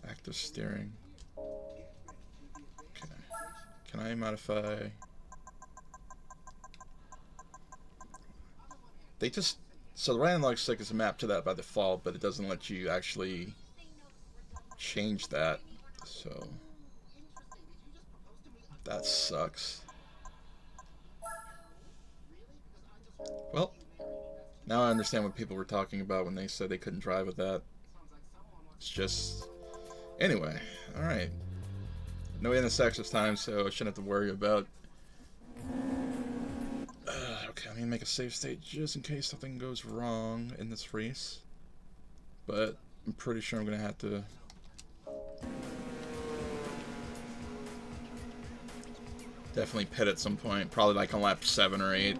Active steering. Okay. Can I modify... They just So the right analog stick is mapped to that by default, but it doesn't let you actually change that. So that sucks. Well, now I understand what people were talking about when they said they couldn't drive with that. It's just... Anyway, alright. No NSX this time, so I shouldn't have to worry about... okay, let me make a save state just in case something goes wrong in this race. But I'm pretty sure I'm going to have to... definitely pit at some point, probably like on lap 7 or 8.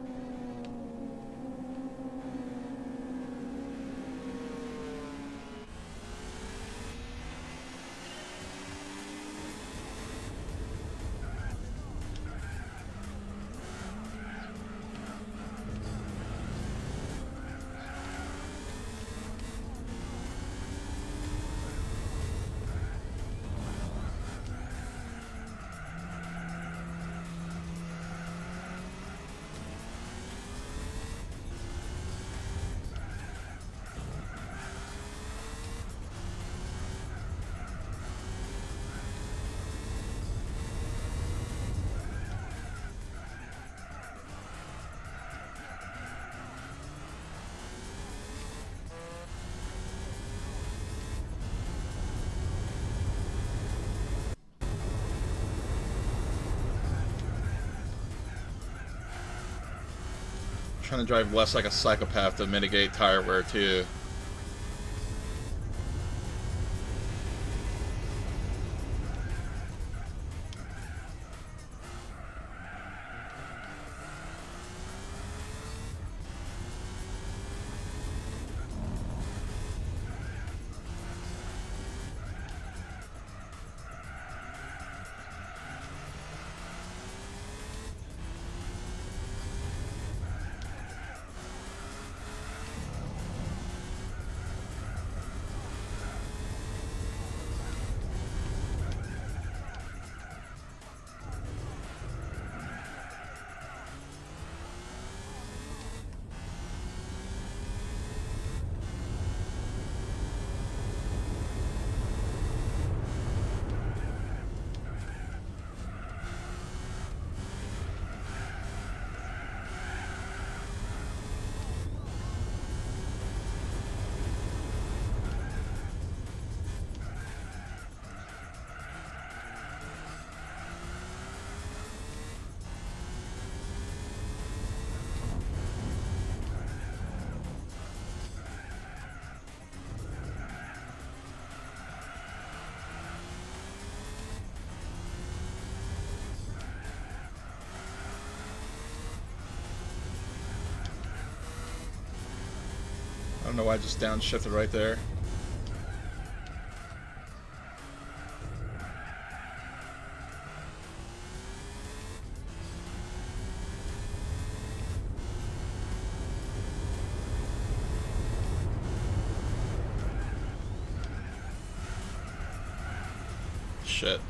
Trying to drive less like a psychopath to mitigate tire wear too. I don't know why I just downshifted right there. Shit.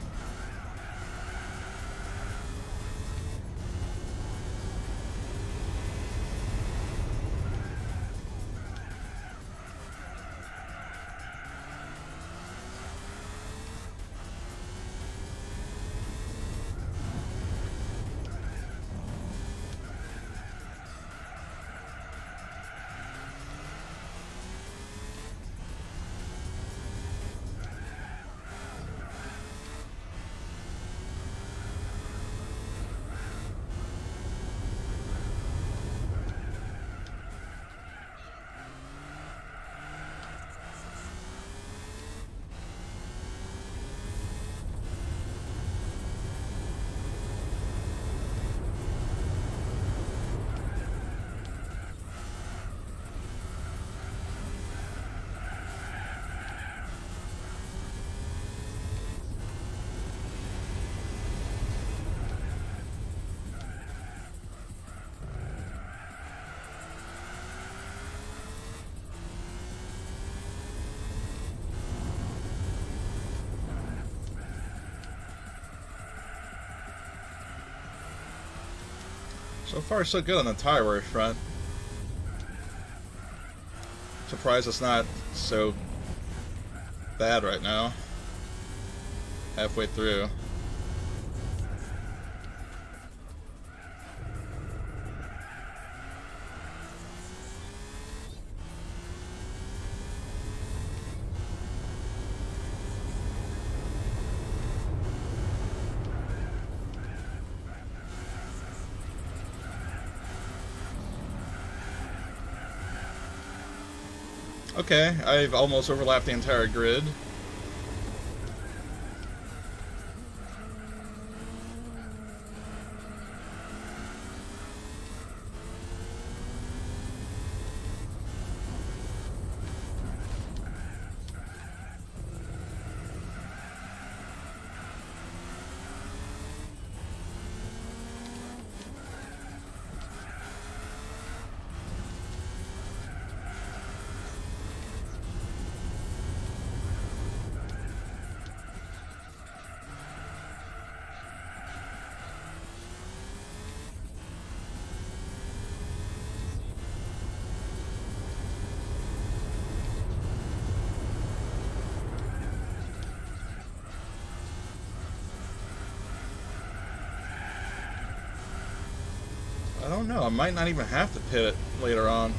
So far, so good on the tire wear front. Surprised it's not so bad right now. Halfway through. Okay, I've almost overlapped the entire grid. I don't know, I might not even have to pit it later on.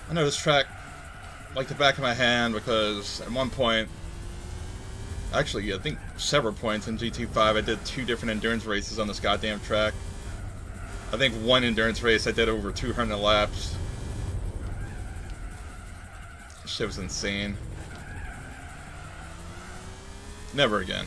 I know this track like the back of my hand because at one point, actually I think several points in GT5 I did 2 different endurance races on this goddamn track. I think one endurance race I did over 200 laps. This shit was insane. Never again.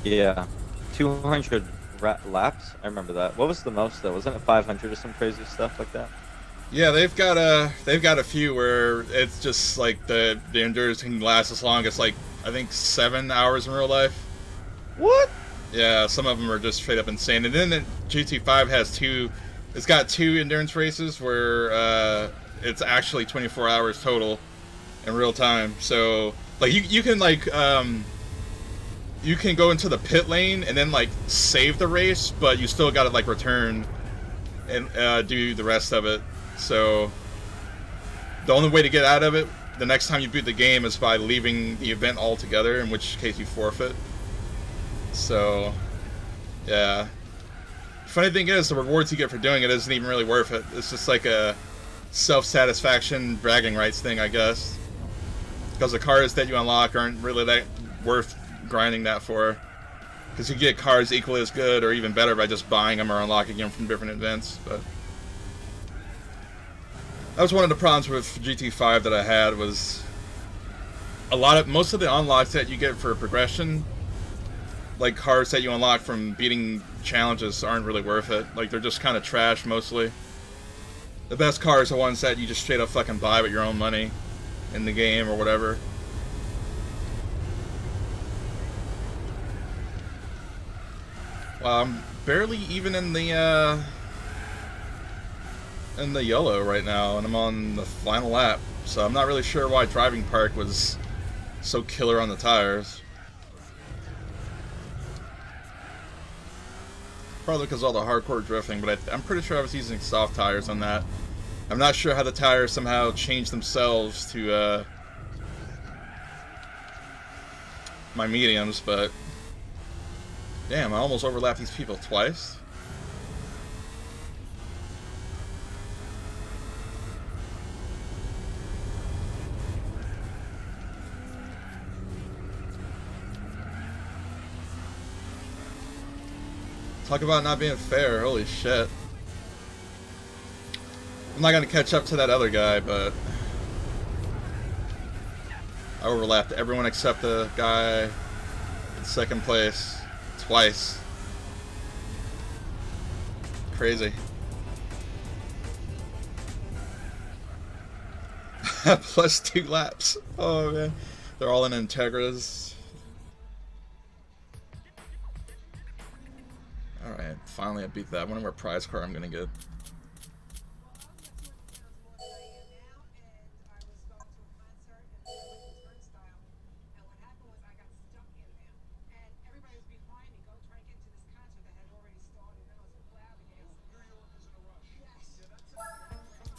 Yeah, 200 laps. I remember that. What was the most though? Wasn't it 500 or some crazy stuff like that? Yeah, they've got a few where it's just like the endurance can last as long as like I think 7 hours in real life. What? Yeah, some of them are just straight up insane. And then the GT5 has it's got 2 endurance races where it's actually 24 hours total in real time. So like you can like you can go into the pit lane and then like save the race, but you still gotta like return and do the rest of it. So the only way to get out of it the next time you boot the game is by leaving the event altogether, in which case you forfeit. So yeah. Funny thing is, the rewards you get for doing it isn't even really worth it. It's just like a self-satisfaction bragging rights thing, I guess. Because the cars that you unlock aren't really that worth grinding that for, because you get cars equally as good or even better by just buying them or unlocking them from different events. But that was one of the problems with GT5 that I had, was most of the unlocks that you get for progression, like cars that you unlock from beating challenges, aren't really worth it. Like, they're just kind of trash mostly. The best cars are ones that you just straight up fucking buy with your own money in the game or whatever. I'm barely even in the yellow right now, and I'm on the final lap, so I'm not really sure why Driving Park was so killer on the tires. Probably because of all the hardcore drifting, but I'm pretty sure I was using soft tires on that. I'm not sure how the tires somehow changed themselves to my mediums, but damn, I almost overlapped these people twice. Talk about not being fair, holy shit. I'm not gonna catch up to that other guy, but overlapped everyone except the guy in second place twice. Crazy. Plus 2 laps. Oh man. They're all in Integras. Alright, finally I beat that. I wonder what prize car I'm gonna get.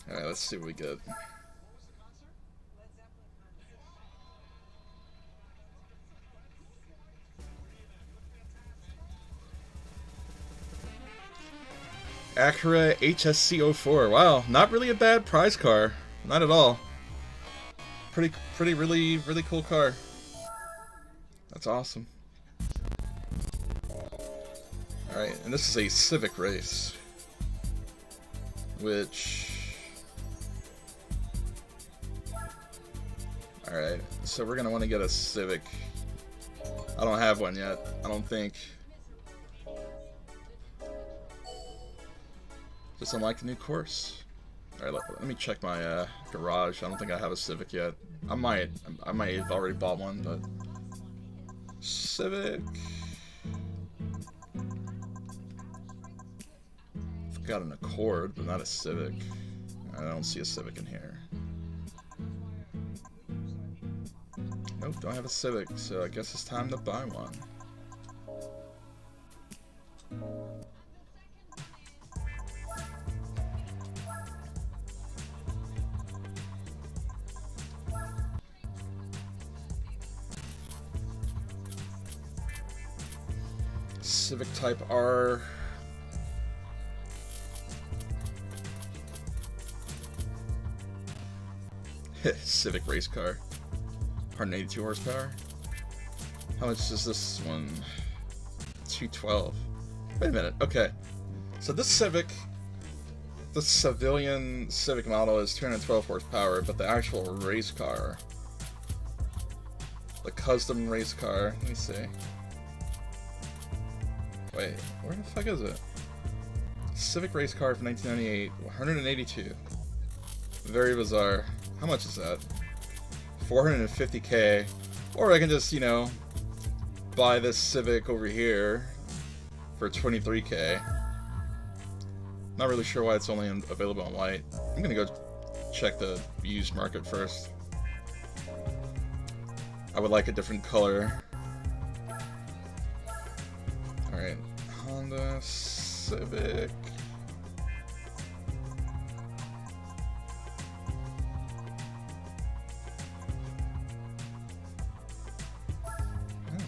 Alright, let's see what we get. Acura HSC04. Wow, not really a bad prize car. Not at all. Really cool car. That's awesome. Alright, and this is a Civic Race. Which... Alright, so we're gonna want to get a Civic. I don't have one yet, I don't think. Just unlike the new course. Alright, let me check my garage. I don't think I have a Civic yet. I might have already bought one, but... Civic... I've got an Accord, but not a Civic. I don't see a Civic in here. Nope, don't have a Civic, so I guess it's time to buy one. Civic Type R. Civic race car. 182 horsepower. How much is this one? 212. Wait a minute. Okay. So this Civic, the civilian Civic model is 212 horsepower, but the actual race car, the custom race car, let me see. Wait, where the fuck is it? Civic race car from 1998, 182. Very bizarre. How much is that? 450k. Or I can just, you know, buy this Civic over here for 23k. Not really sure why it's only available on white. I'm gonna go check the used market first. I would like a different color. Alright, Honda Civic.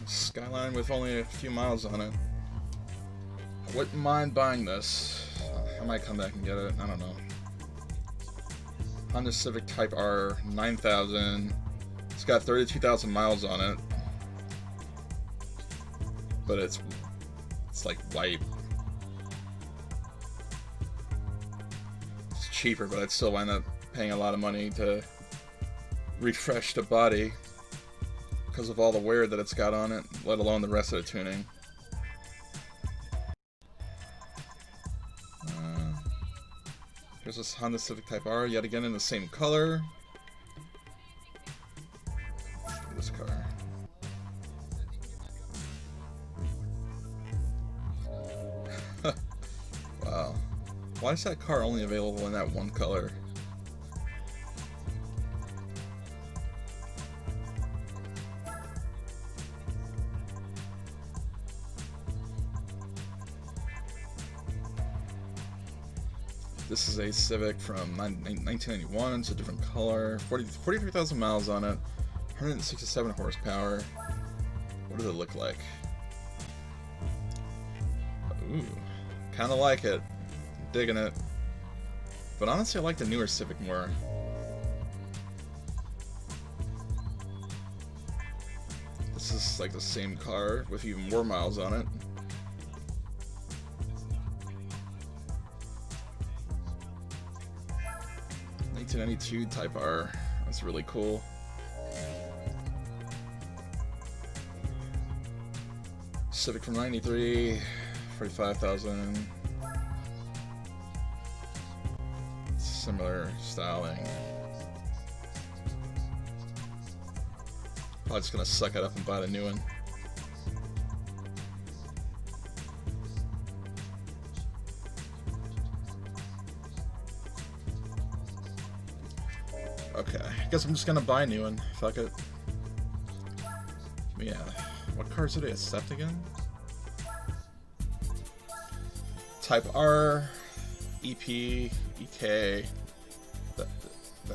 Skyline with only a few miles on it. I wouldn't mind buying this. I might come back and get it. I don't know. Honda Civic Type R, 9,000. It's got 32,000 miles on it. But it's like white. It's cheaper, but I'd still wind up paying a lot of money to refresh the body because of all the wear that it's got on it, let alone the rest of the tuning. Here's this Honda Civic Type R, yet again in the same color. Look at this car. Wow. Why is that car only available in that one color? This is a Civic from 1991. It's a different color. 43,000 miles on it. 167 horsepower. What does it look like? Ooh, kind of like it. Digging it. But honestly, I like the newer Civic more. This is like the same car with even more miles on it. '92 Type R. That's really cool. Civic from '93, 45,000. Similar styling. Probably just gonna suck it up and buy the new one. Okay, I guess I'm just gonna buy a new one. Fuck it. Yeah. What cars do they accept again? Type R, EP, EK, the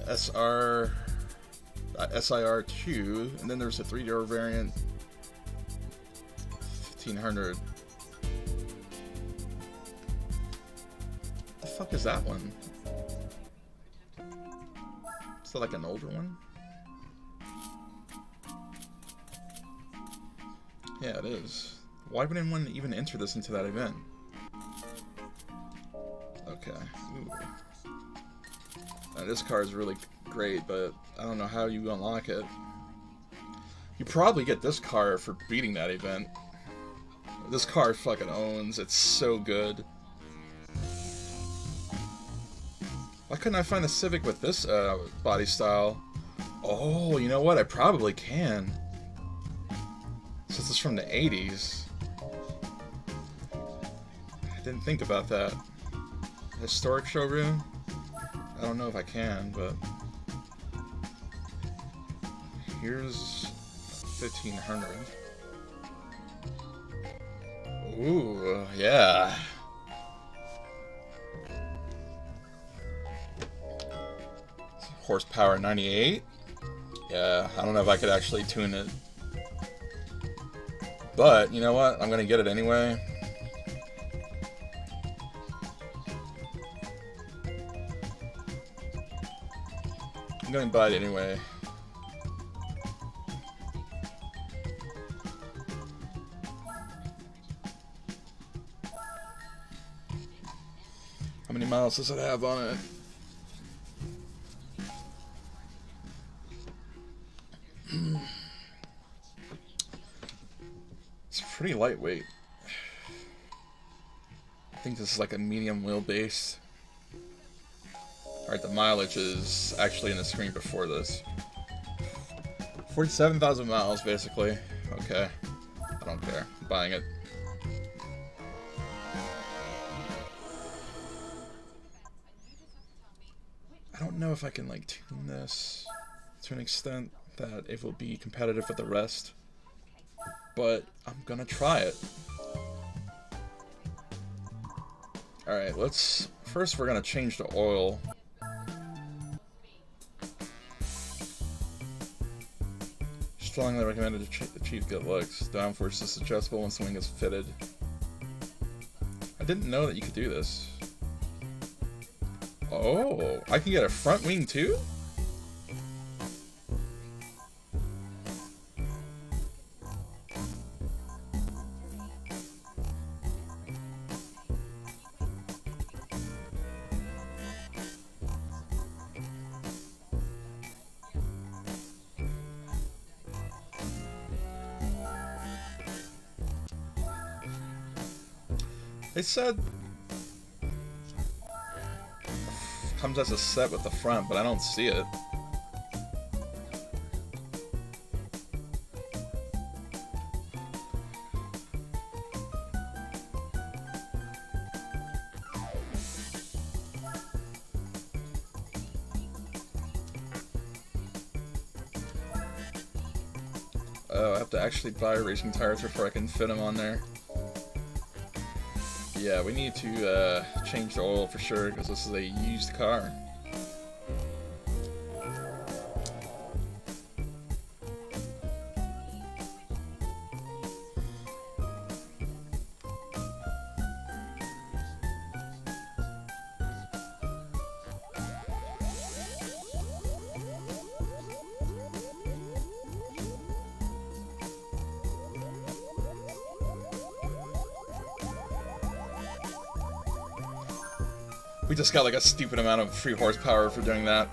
SR, SIR2, and then there's a 3-door variant, 1500. The fuck is that one? Is that like an older one? Yeah, it is. Why would anyone even enter this into that event? Okay. Ooh. Now, this car is really great, but I don't know how you unlock it. You probably get this car for beating that event. This car fucking owns. It's so good. Why couldn't I find a Civic with this body style? Oh, you know what? I probably can. Since it's from the 80s. I didn't think about that. Historic showroom? I don't know if I can, but... Here's 1500. Ooh, yeah. Horsepower 98. Yeah, I don't know if I could actually tune it. But, you know what? I'm gonna get it anyway. I'm gonna buy it anyway. How many miles does it have on it? It's pretty lightweight. I think this is like a medium wheelbase. Alright, the mileage is actually in the screen before this. 47,000 miles, basically. Okay. I don't care. I'm buying it. I don't know if I can, like, tune this to an extent that it will be competitive with the rest. But I'm gonna try it. Alright, let's... First, we're gonna change the oil. Strongly recommended to achieve good looks. Downforce is adjustable when something is fitted. I didn't know that you could do this. Oh, I can get a front wing too? They said comes as a set with the front, but I don't see it. Oh, I have to actually buy racing tires before I can fit them on there. Yeah, we need to change the oil for sure, because this is a used car. We just got like a stupid amount of free horsepower for doing that.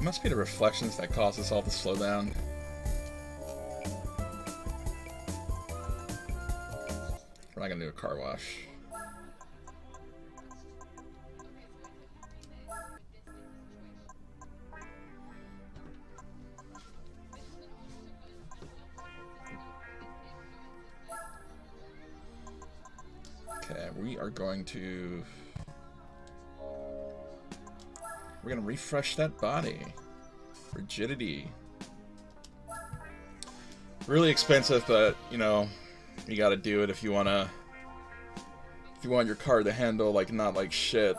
It must be the reflections that cause us all to slow down. We're not gonna do a car wash. Okay, we are going to... We're gonna refresh that body. Rigidity. Really expensive, but you know, you gotta do it if you want your car to handle like not like shit.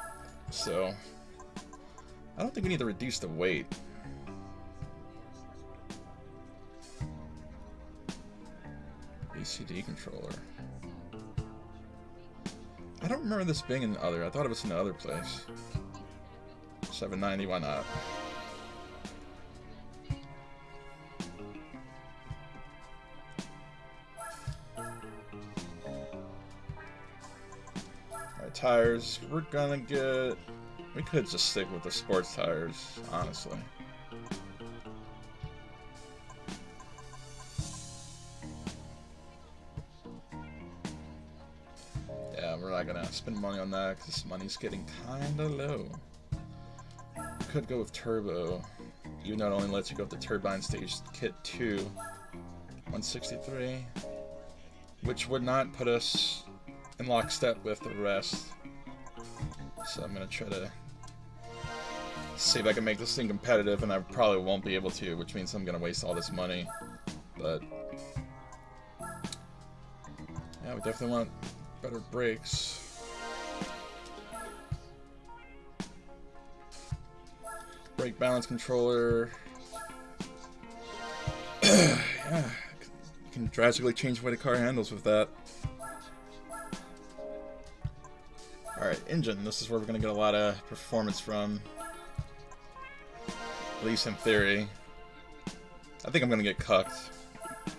So I don't think we need to reduce the weight. ACD controller. I don't remember this being in the other. I thought it was in the other place. 790, why not? Alright, tires. We're gonna get... We could just stick with the sports tires, honestly. Yeah, we're not gonna spend money on that because this money's getting kinda low. Could go with turbo, even though it only lets you go with the turbine stage kit 2, 163, which would not put us in lockstep with the rest. So I'm gonna try to see if I can make this thing competitive, and I probably won't be able to, which means I'm gonna waste all this money. But yeah, we definitely want better brakes. Brake balance controller. Yeah, you can drastically change the way the car handles with that. Alright, engine. This is where we're going to get a lot of performance from. At least in theory. I think I'm going to get cucked.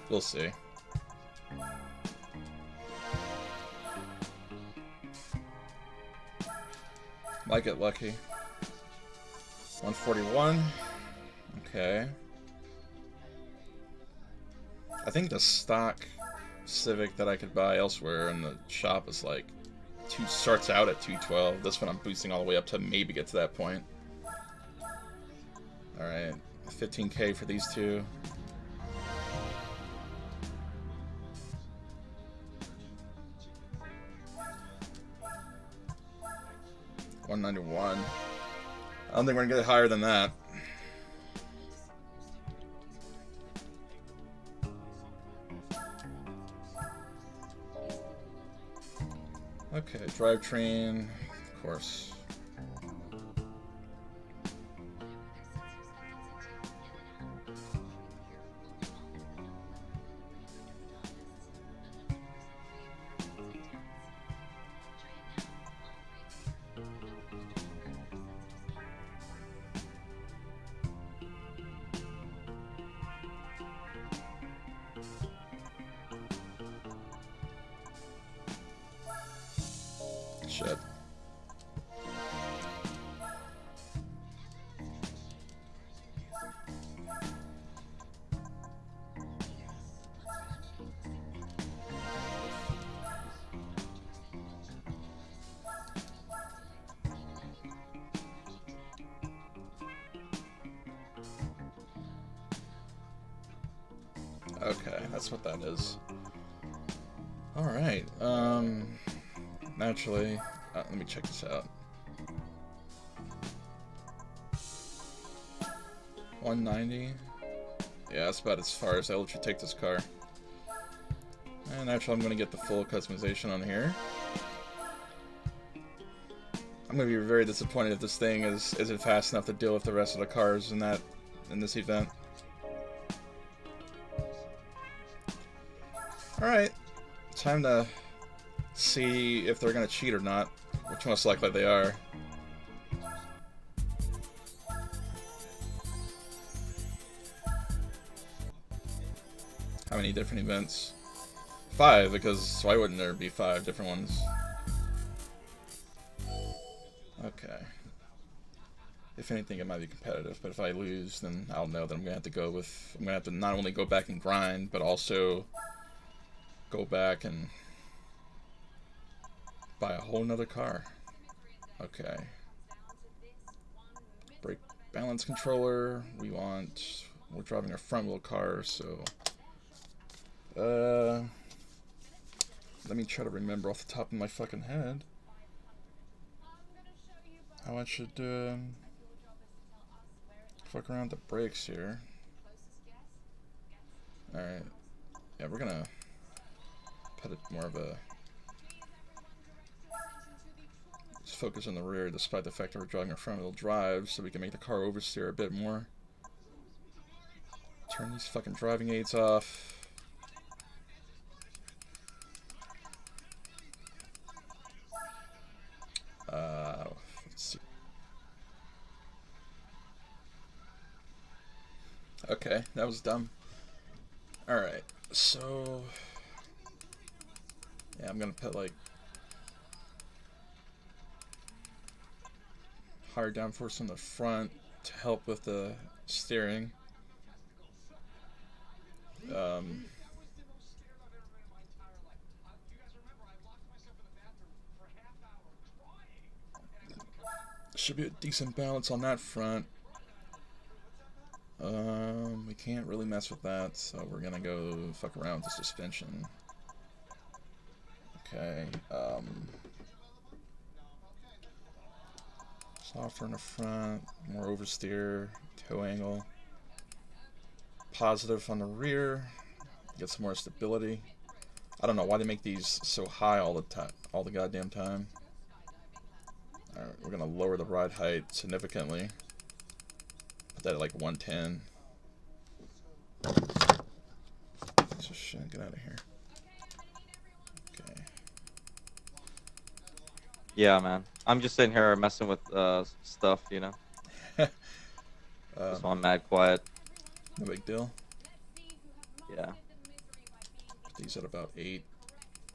We'll see. Might get lucky. 141. Okay. I think the stock Civic that I could buy elsewhere in the shop is like starts out at 212. This one I'm boosting all the way up to maybe get to that point. Alright, 15K for these two. $191. I don't think we're gonna get higher than that. Okay, drivetrain, of course. Shit. Okay, that's what that is. Alright, naturally, let me check this out. 190. Yeah, that's about as far as I'll let you take this car. And naturally, I'm going to get the full customization on here. I'm going to be very disappointed if this thing isn't fast enough to deal with the rest of the cars in this event. Alright, time to see if they're going to cheat or not, which most likely they are. How many different events? 5, because why wouldn't there be 5 different ones? Okay. if anything, it might be competitive. But if I lose, then I'll know that I'm gonna have to go with. I'm gonna have to not only go back and grind, but also go back and buy a whole nother car. Okay. Brake balance controller. We're driving a front wheel car, so let me try to remember off the top of my fucking head how I should fuck around the brakes here. Alright. Yeah, we're gonna put it more of a just focus on the rear, despite the fact that we're driving a front wheel drive, so we can make the car oversteer a bit more. Turn these fucking driving aids off. Let's see. Okay, that was dumb. Alright, so yeah, I'm gonna put like higher downforce on the front to help with the steering. Should be a decent balance on that front. We can't really mess with that, so we're gonna go fuck around with the suspension. Okay, softer in the front, more oversteer, toe angle. Positive on the rear, get some more stability. I don't know why they make these so high all the time, all the goddamn time. Alright, we're gonna lower the ride height significantly. Put that at like 110. Piece of shit, get out of here. Okay. Yeah, man. I'm just sitting here messing with stuff, you know. So I'm mad quiet. No big deal. Yeah. Put these at about 8.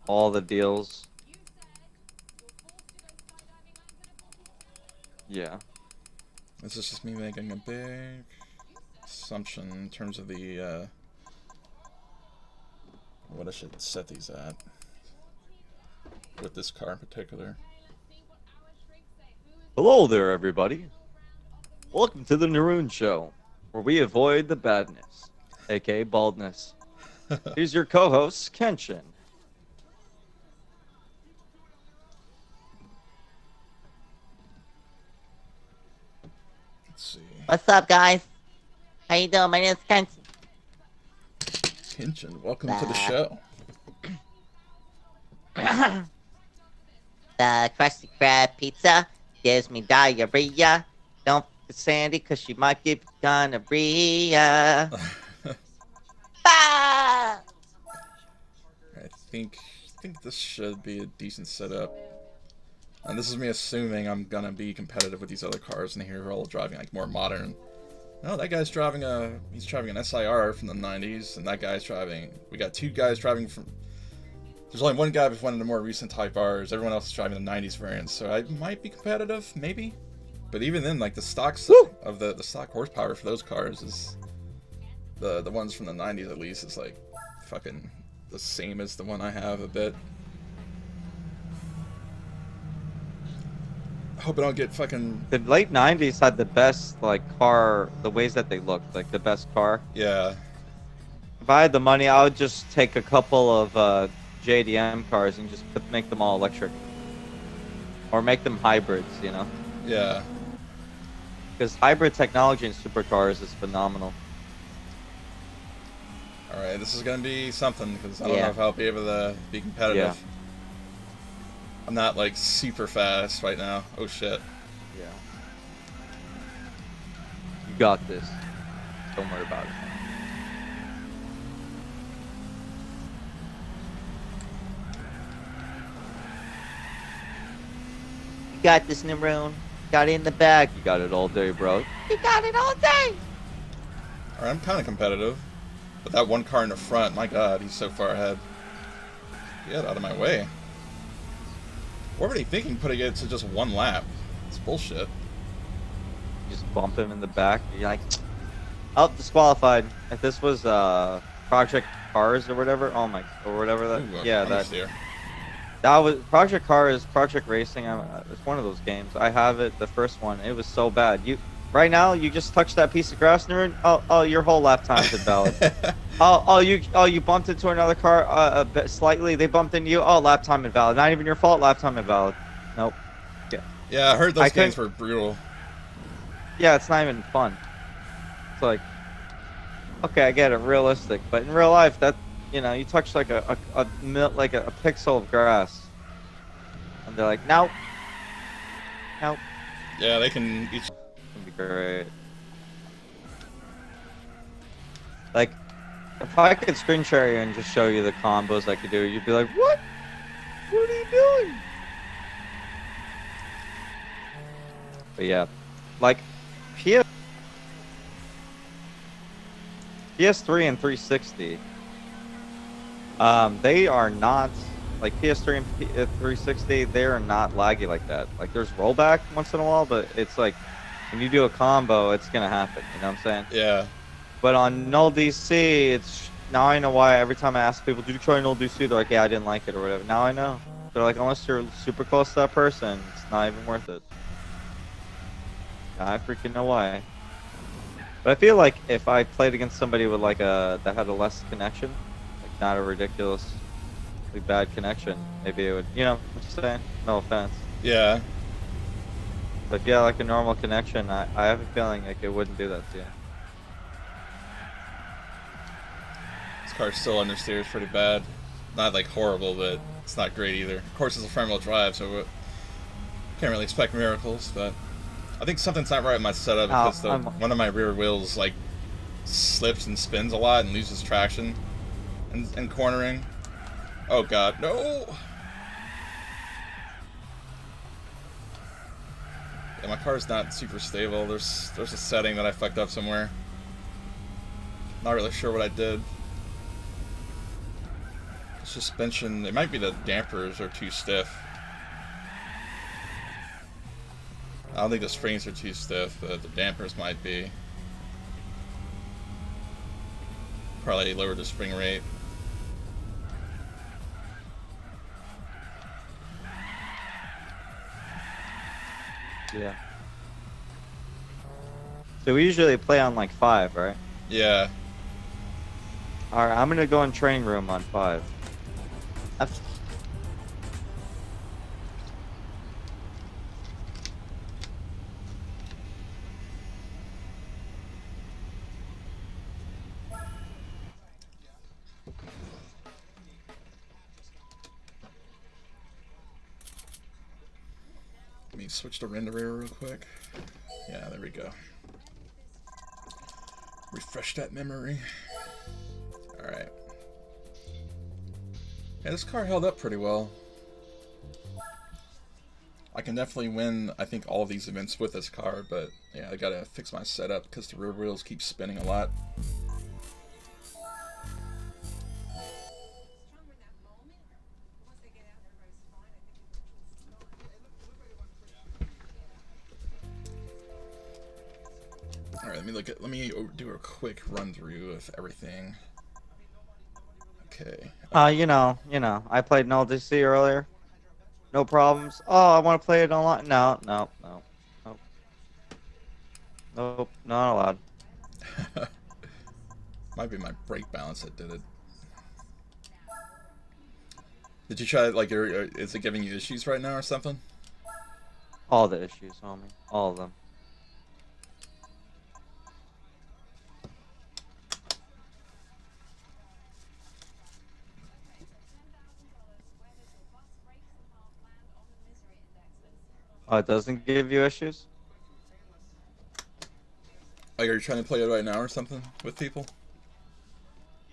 All the deals. Yeah. This is just me making a big assumption in terms of the what I should set these at with this car in particular. Hello there, everybody. Welcome to the Naroon Show, where we avoid the badness, aka baldness. Here's your co-host, Kenshin. Let's see. What's up, guys? How you doing? My name's Kenshin. Kenshin, welcome to the show. The Krusty Krab pizza gives me diarrhea. Don't f Sandy, cause she might give you gonorrhea. Ah! I think this should be a decent setup. And this is me assuming I'm gonna be competitive with these other cars, and here we're all driving like more modern. No, that guy's driving he's driving an SIR from the 90s, and that guy's driving. We got 2 guys driving from. There's only one guy with one of the more recent Type Rs. Everyone else is driving the 90s variants, so I might be competitive, maybe. But even then, like the stocks of the stock horsepower for those cars is the ones from the 90s at least is like fucking the same as the one I have a bit. I hope I don't get fucking. The late 90s had the best, like, car, the ways that they looked, like the best car. Yeah. If I had the money, I would just take a couple of JDM cars and just make them all electric. Or make them hybrids, you know? Yeah. Because hybrid technology in supercars is phenomenal. Alright, this is gonna be something, because I don't Yeah. know if I'll be able to be competitive. Yeah. I'm not, like, super fast right now. Oh, shit. Yeah. You got this. Don't worry about it. You got this, Naroon. Got it in the bag. You got it all day, bro. You got it all day. Alright, I'm kind of competitive. But that one car in the front, my god, he's so far ahead. Get out of my way. What were they thinking putting it to just 1 lap? It's bullshit. You just bump him in the back. You're like, oh, disqualified. If this was Project Cars or whatever, oh my, or whatever that, Ooh, yeah, understeer. that was Project Cars, Project Racing. It's one of those games. I have it, the first one. It was so bad. Right now, you just touched that piece of grass and you're in, oh, your whole lap time's invalid. You bumped into another car a bit slightly. They bumped into you. Oh, lap time invalid. Not even your fault. Lap time invalid. Nope. Yeah. Yeah, I heard those games were brutal. Yeah, it's not even fun. It's like, okay, I get it, realistic, but in real life, that you touch like a pixel of grass, and they're like, nope, nope. Yeah, they can each. It'd be great. Like, if I could screen share you and just show you the combos I could do, you'd be like, what? What are you doing? But yeah, like, PS3 and 360, they are not, like PS3 and 360, they are not laggy like that. Like, there's rollback once in a while, but it's like, when you do a combo, it's gonna happen, you know what I'm saying? Yeah. But on Null DC, it's, now I know why every time I ask people, did you try Null DC? They're like, yeah, I didn't like it or whatever. Now I know. They're like, unless you're super close to that person, it's not even worth it. I freaking know why. But I feel like if I played against somebody with like that had a less connection, like not a ridiculously bad connection, maybe it would, you know what I'm saying? No offense. Yeah. But yeah, like a normal connection, I have a feeling like it wouldn't do that to you. This car's still understeers pretty bad. Not like horrible, but it's not great either. Of course, it's a front wheel drive, so can't really expect miracles. But I think something's not right with my setup because one of my rear wheels like slips and spins a lot and loses traction and cornering. Oh god, no! Yeah, my car's not super stable. There's a setting that I fucked up somewhere. Not really sure what I did. Suspension, it might be the dampers are too stiff. I don't think the springs are too stiff, but the dampers might be. Probably lower the spring rate. Yeah. So we usually play on like 5, right? Yeah. Alright, I'm gonna go in training room on 5. Let me switch to renderer real quick. Yeah, there we go. Refresh that memory. Alright. Yeah, this car held up pretty well. I can definitely win, I think, all of these events with this car, but yeah, I gotta fix my setup because the rear wheels keep spinning a lot. Alright, let me do a quick run through of everything. Okay. You know, I played Null DC earlier. No problems. Oh, I want to play it online. No. Nope, not allowed. Might be my brake balance that did it. Did you try, like, is it giving you issues right now or something? All the issues, homie. All of them. Oh, it doesn't give you issues? Like, are you trying to play it right now or something with people?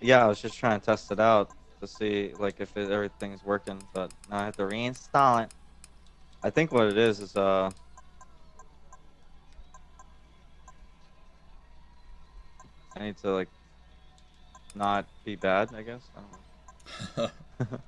Yeah, I was just trying to test it out to see, like, if everything's working, but now I have to reinstall it. I think what it is I need to, like, not be bad, I guess. I don't know.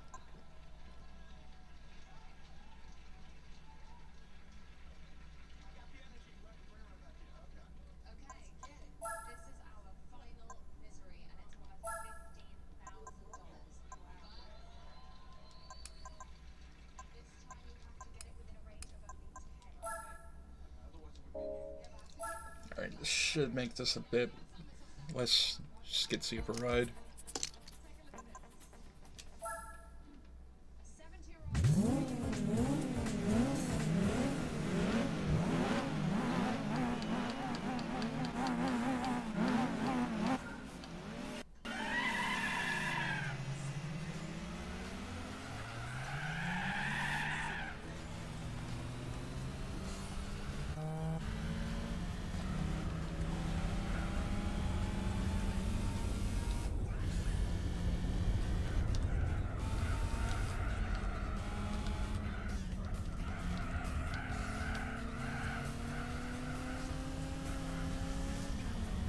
should make this a bit less skitsy of a ride.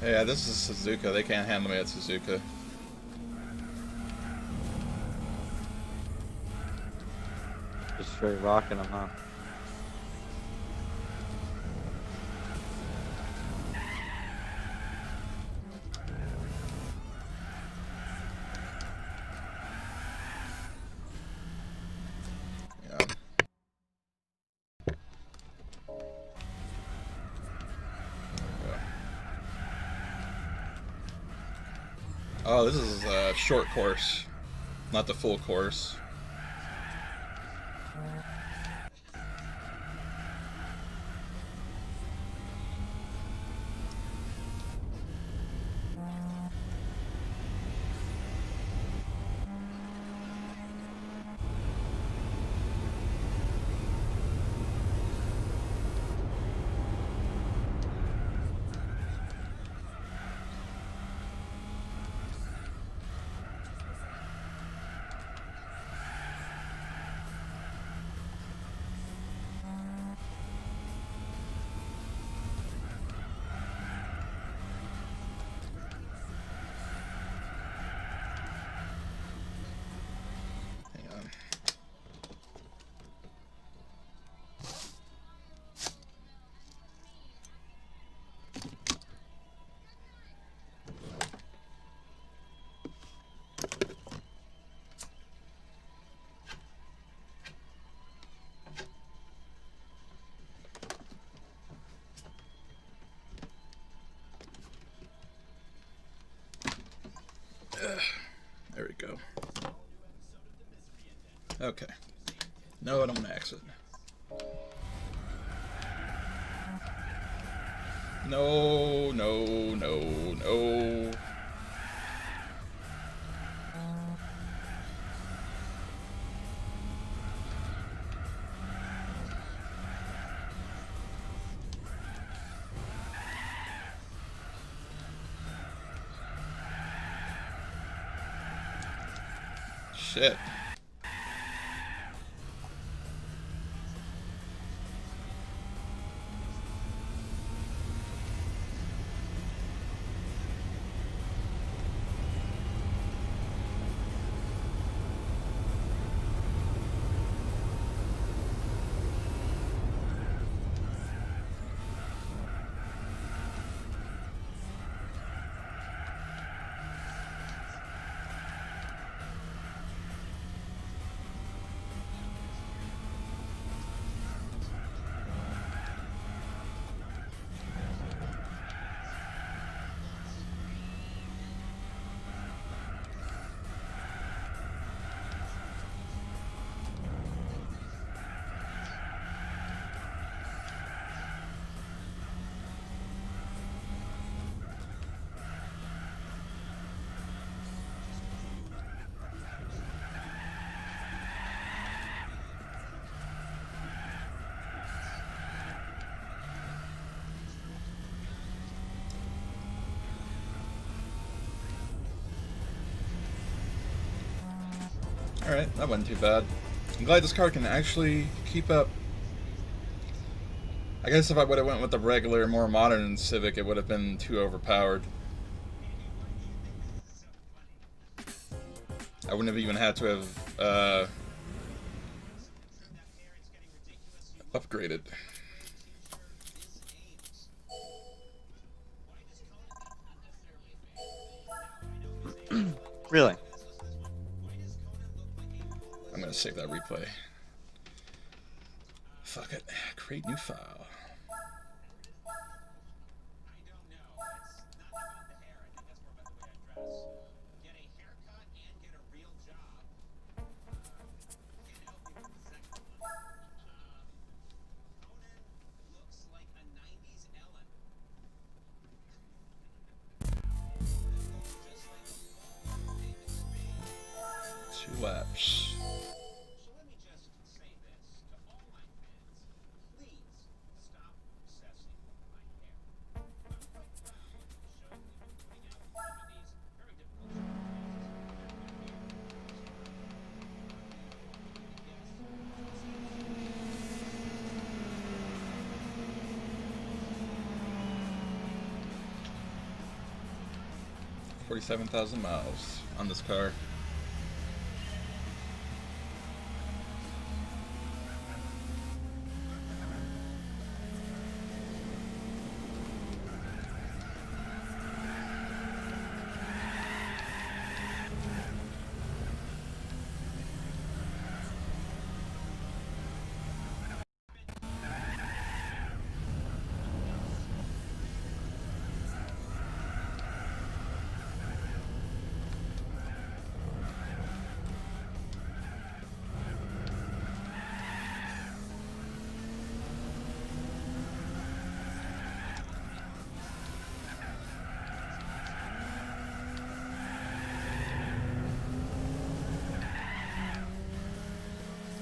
Yeah, this is Suzuka. They can't handle me at Suzuka. Just straight rocking them, huh? Yeah. Oh, this is a short course, not the full course. There we go. Okay. No, I don't max it. No, no, no, no. Shit. Alright, that wasn't too bad. I'm glad this car can actually keep up. I guess if I would have went with the regular, more modern Civic, it would have been too overpowered. I wouldn't have even had to have upgraded. Really? I'm gonna save that replay. Fuck it. Create new file. 47,000 miles on this car.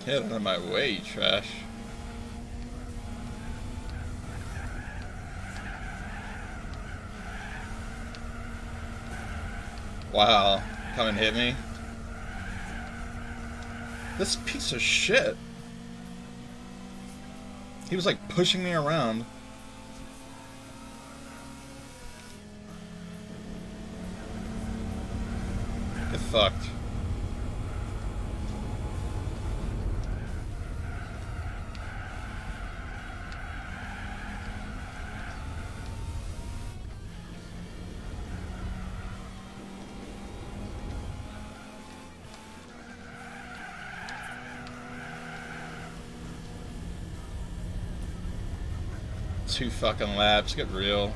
Get out of my way, you trash. Wow, come and hit me. This piece of shit. He was like pushing me around. Get fucked. Two fucking laps, get real.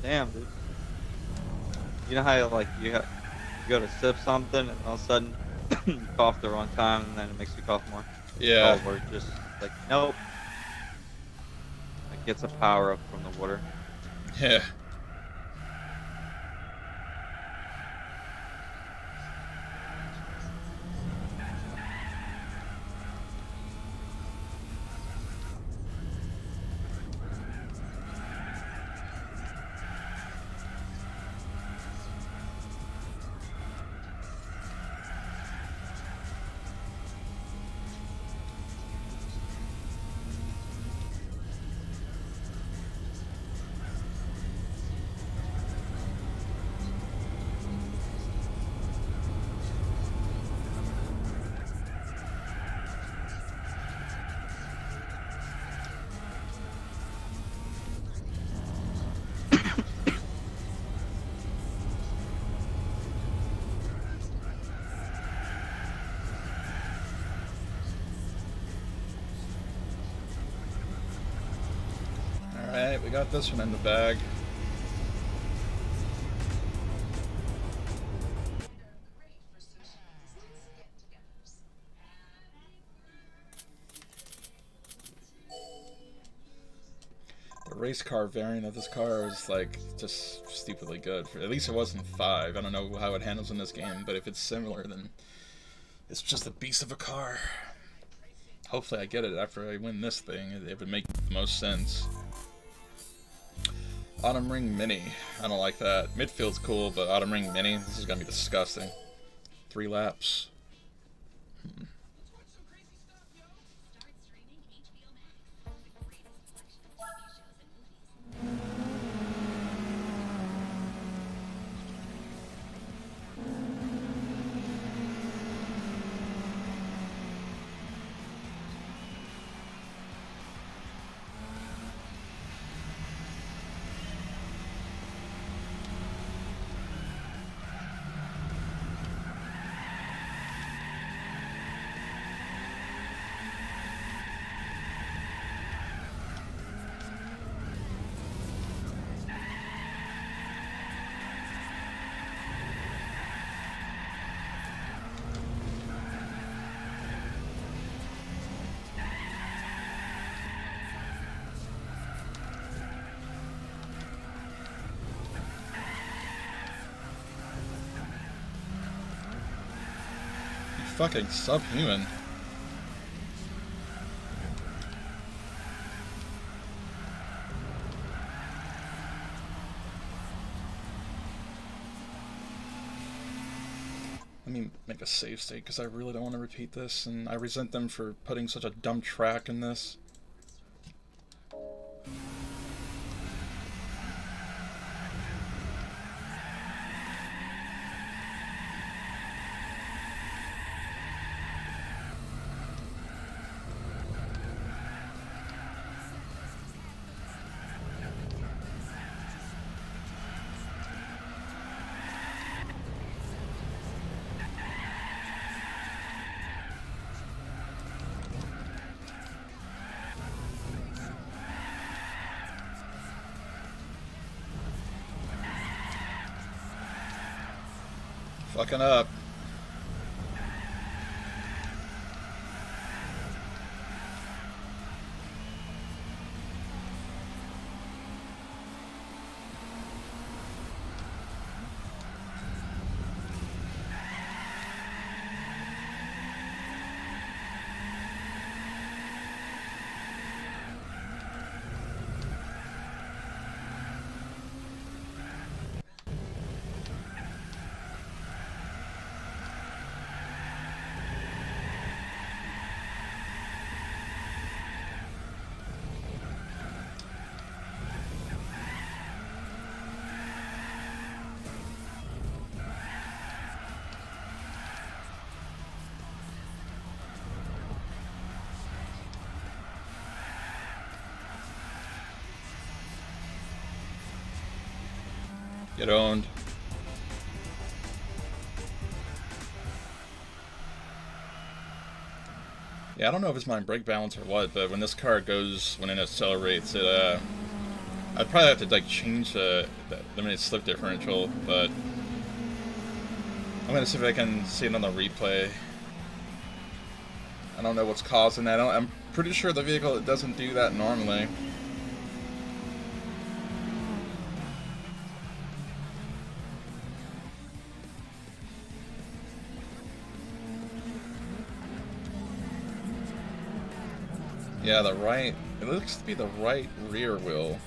Damn, dude. You know how like you go to sip something and all of a sudden you cough the wrong time and then it makes you cough more? Yeah. Oh, we're just like, nope. It gets a power up from the water. Yeah. Alright, we got this one in the bag. The race car variant of this car is like just stupidly good. At least it wasn't 5. I don't know how it handles in this game, but if it's similar, then it's just a beast of a car. Hopefully I get it after I win this thing. It would make the most sense. Autumn Ring Mini. I don't like that. Midfield's cool, but Autumn Ring Mini, this is gonna be disgusting. 3 laps. Fucking subhuman. me make a save state because I really don't want to repeat this, and I resent them for putting such a dumb track in this. Fucking up. Get owned. Yeah, I don't know if it's my brake balance or what, but when this car goes, when it accelerates, I'd probably have to like change the limited slip differential, but I'm gonna see if I can see it on the replay. I don't know what's causing that. I'm pretty sure the vehicle doesn't do that normally. Yeah, the right, it looks to be the right rear wheel.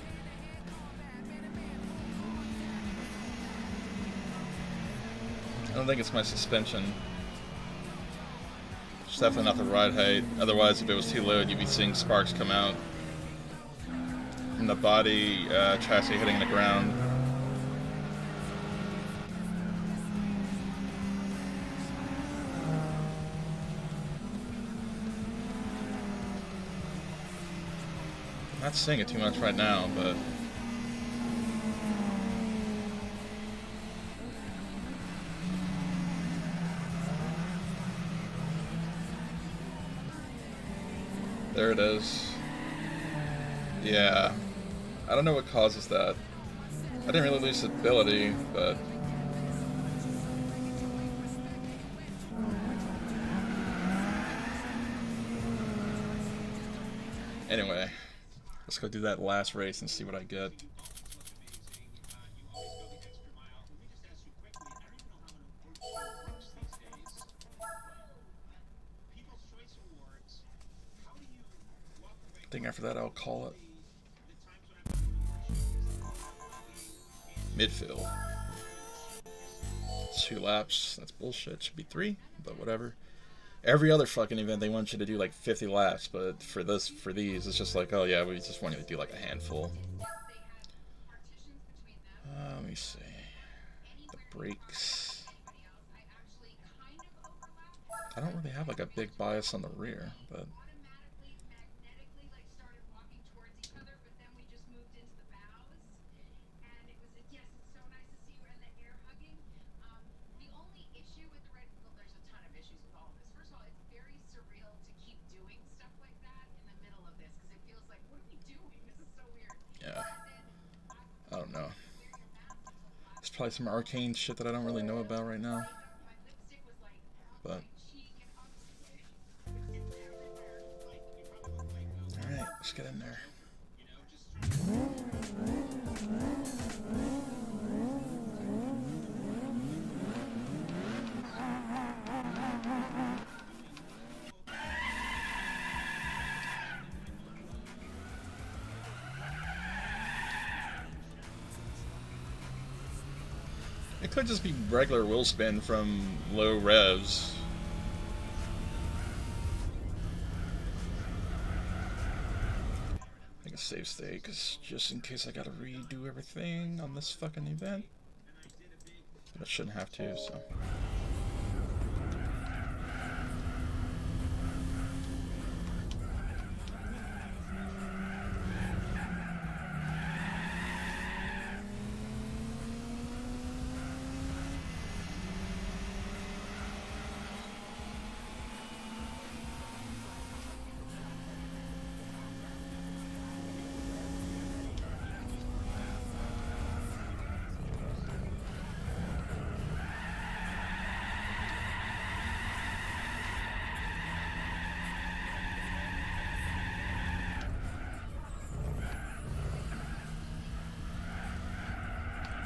I don't think it's my suspension. It's definitely not the ride height. Otherwise, if it was too low, you'd be seeing sparks come out from the body chassis hitting the ground. I'm not seeing it too much right now, but there it is. Yeah, I don't know what causes that. I didn't really lose stability, but anyway. Let's go do that last race and see what I get. I think after that I'll call it. Midfield. 2 laps. That's bullshit. Should be 3, but whatever. Every other fucking event they want you to do like 50 laps, but for these, it's just like, oh yeah, we just want you to do like a handful. Let me see. The brakes. I don't really have like a big bias on the rear, but yeah, I don't know. There's probably some arcane shit that I don't really know about right now, but alright, let's get in there. It could just be regular wheel spin from low revs. I think a save state, cause just in case I gotta redo everything on this fucking event. But I shouldn't have to, so.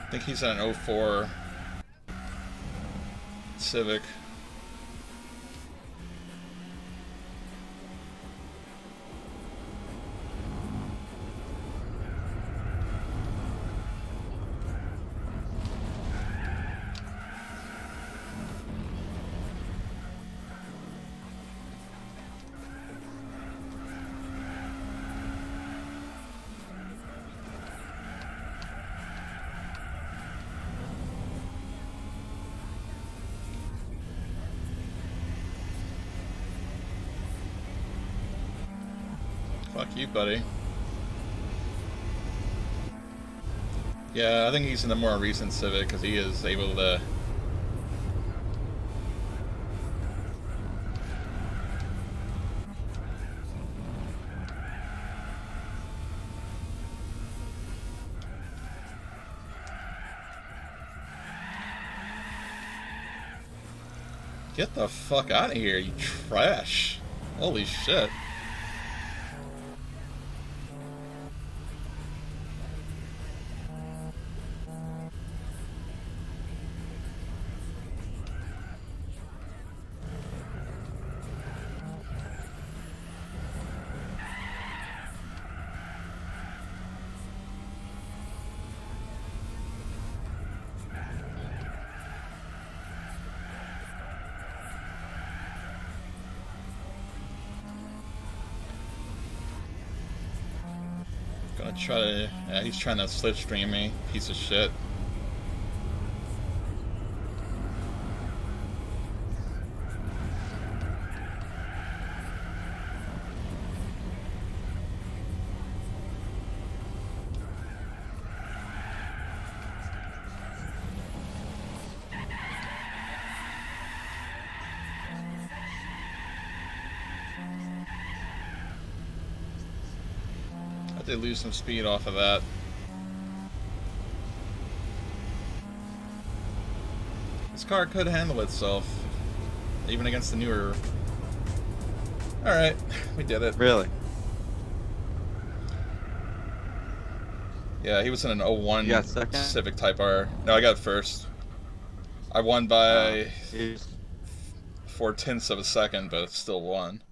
I think he's at an 04 Civic. Fuck you, buddy. Yeah, I think he's in the more recent Civic because he is able to. Get the fuck out of here, you trash. Holy shit. Gonna try to. Yeah, he's trying to slipstream me, piece of shit. I did lose some speed off of that. This car could handle itself, even against the newer. Alright, we did it. Really? Yeah, he was in an 01 You got second? Civic Type R. No, I got first. I won by He's 0.4 of a second, but still won.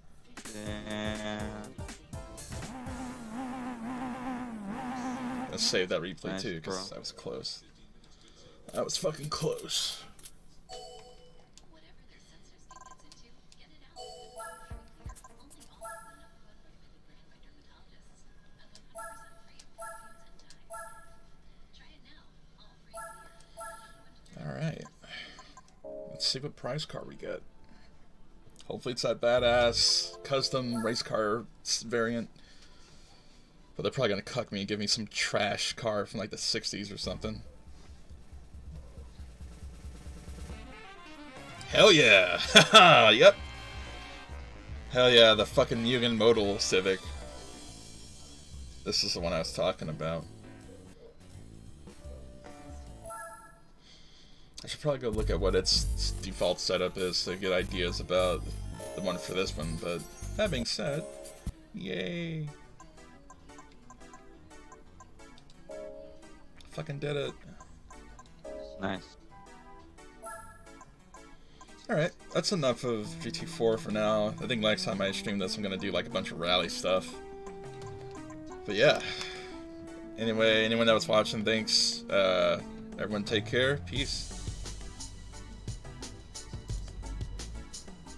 Let's save that replay Nice, too, because bro. that was close. That was fucking close. Alright. Let's see what prize car we get. Hopefully it's that badass custom race car variant. But they're probably gonna cuck me and give me some trash car from like the 60s or something. Hell yeah! Haha, yep! Hell yeah, the fucking Mugen Modal Civic. This is the one I was talking about. I should probably go look at what its default setup is to get ideas about the one for this one, but that being said, yay! Fucking did it. nice. Alright, that's enough of GT4 for now. I think next time I stream this I'm gonna do like a bunch of rally stuff. But yeah. Anyway, anyone that was watching, thanks. Everyone take care. Peace.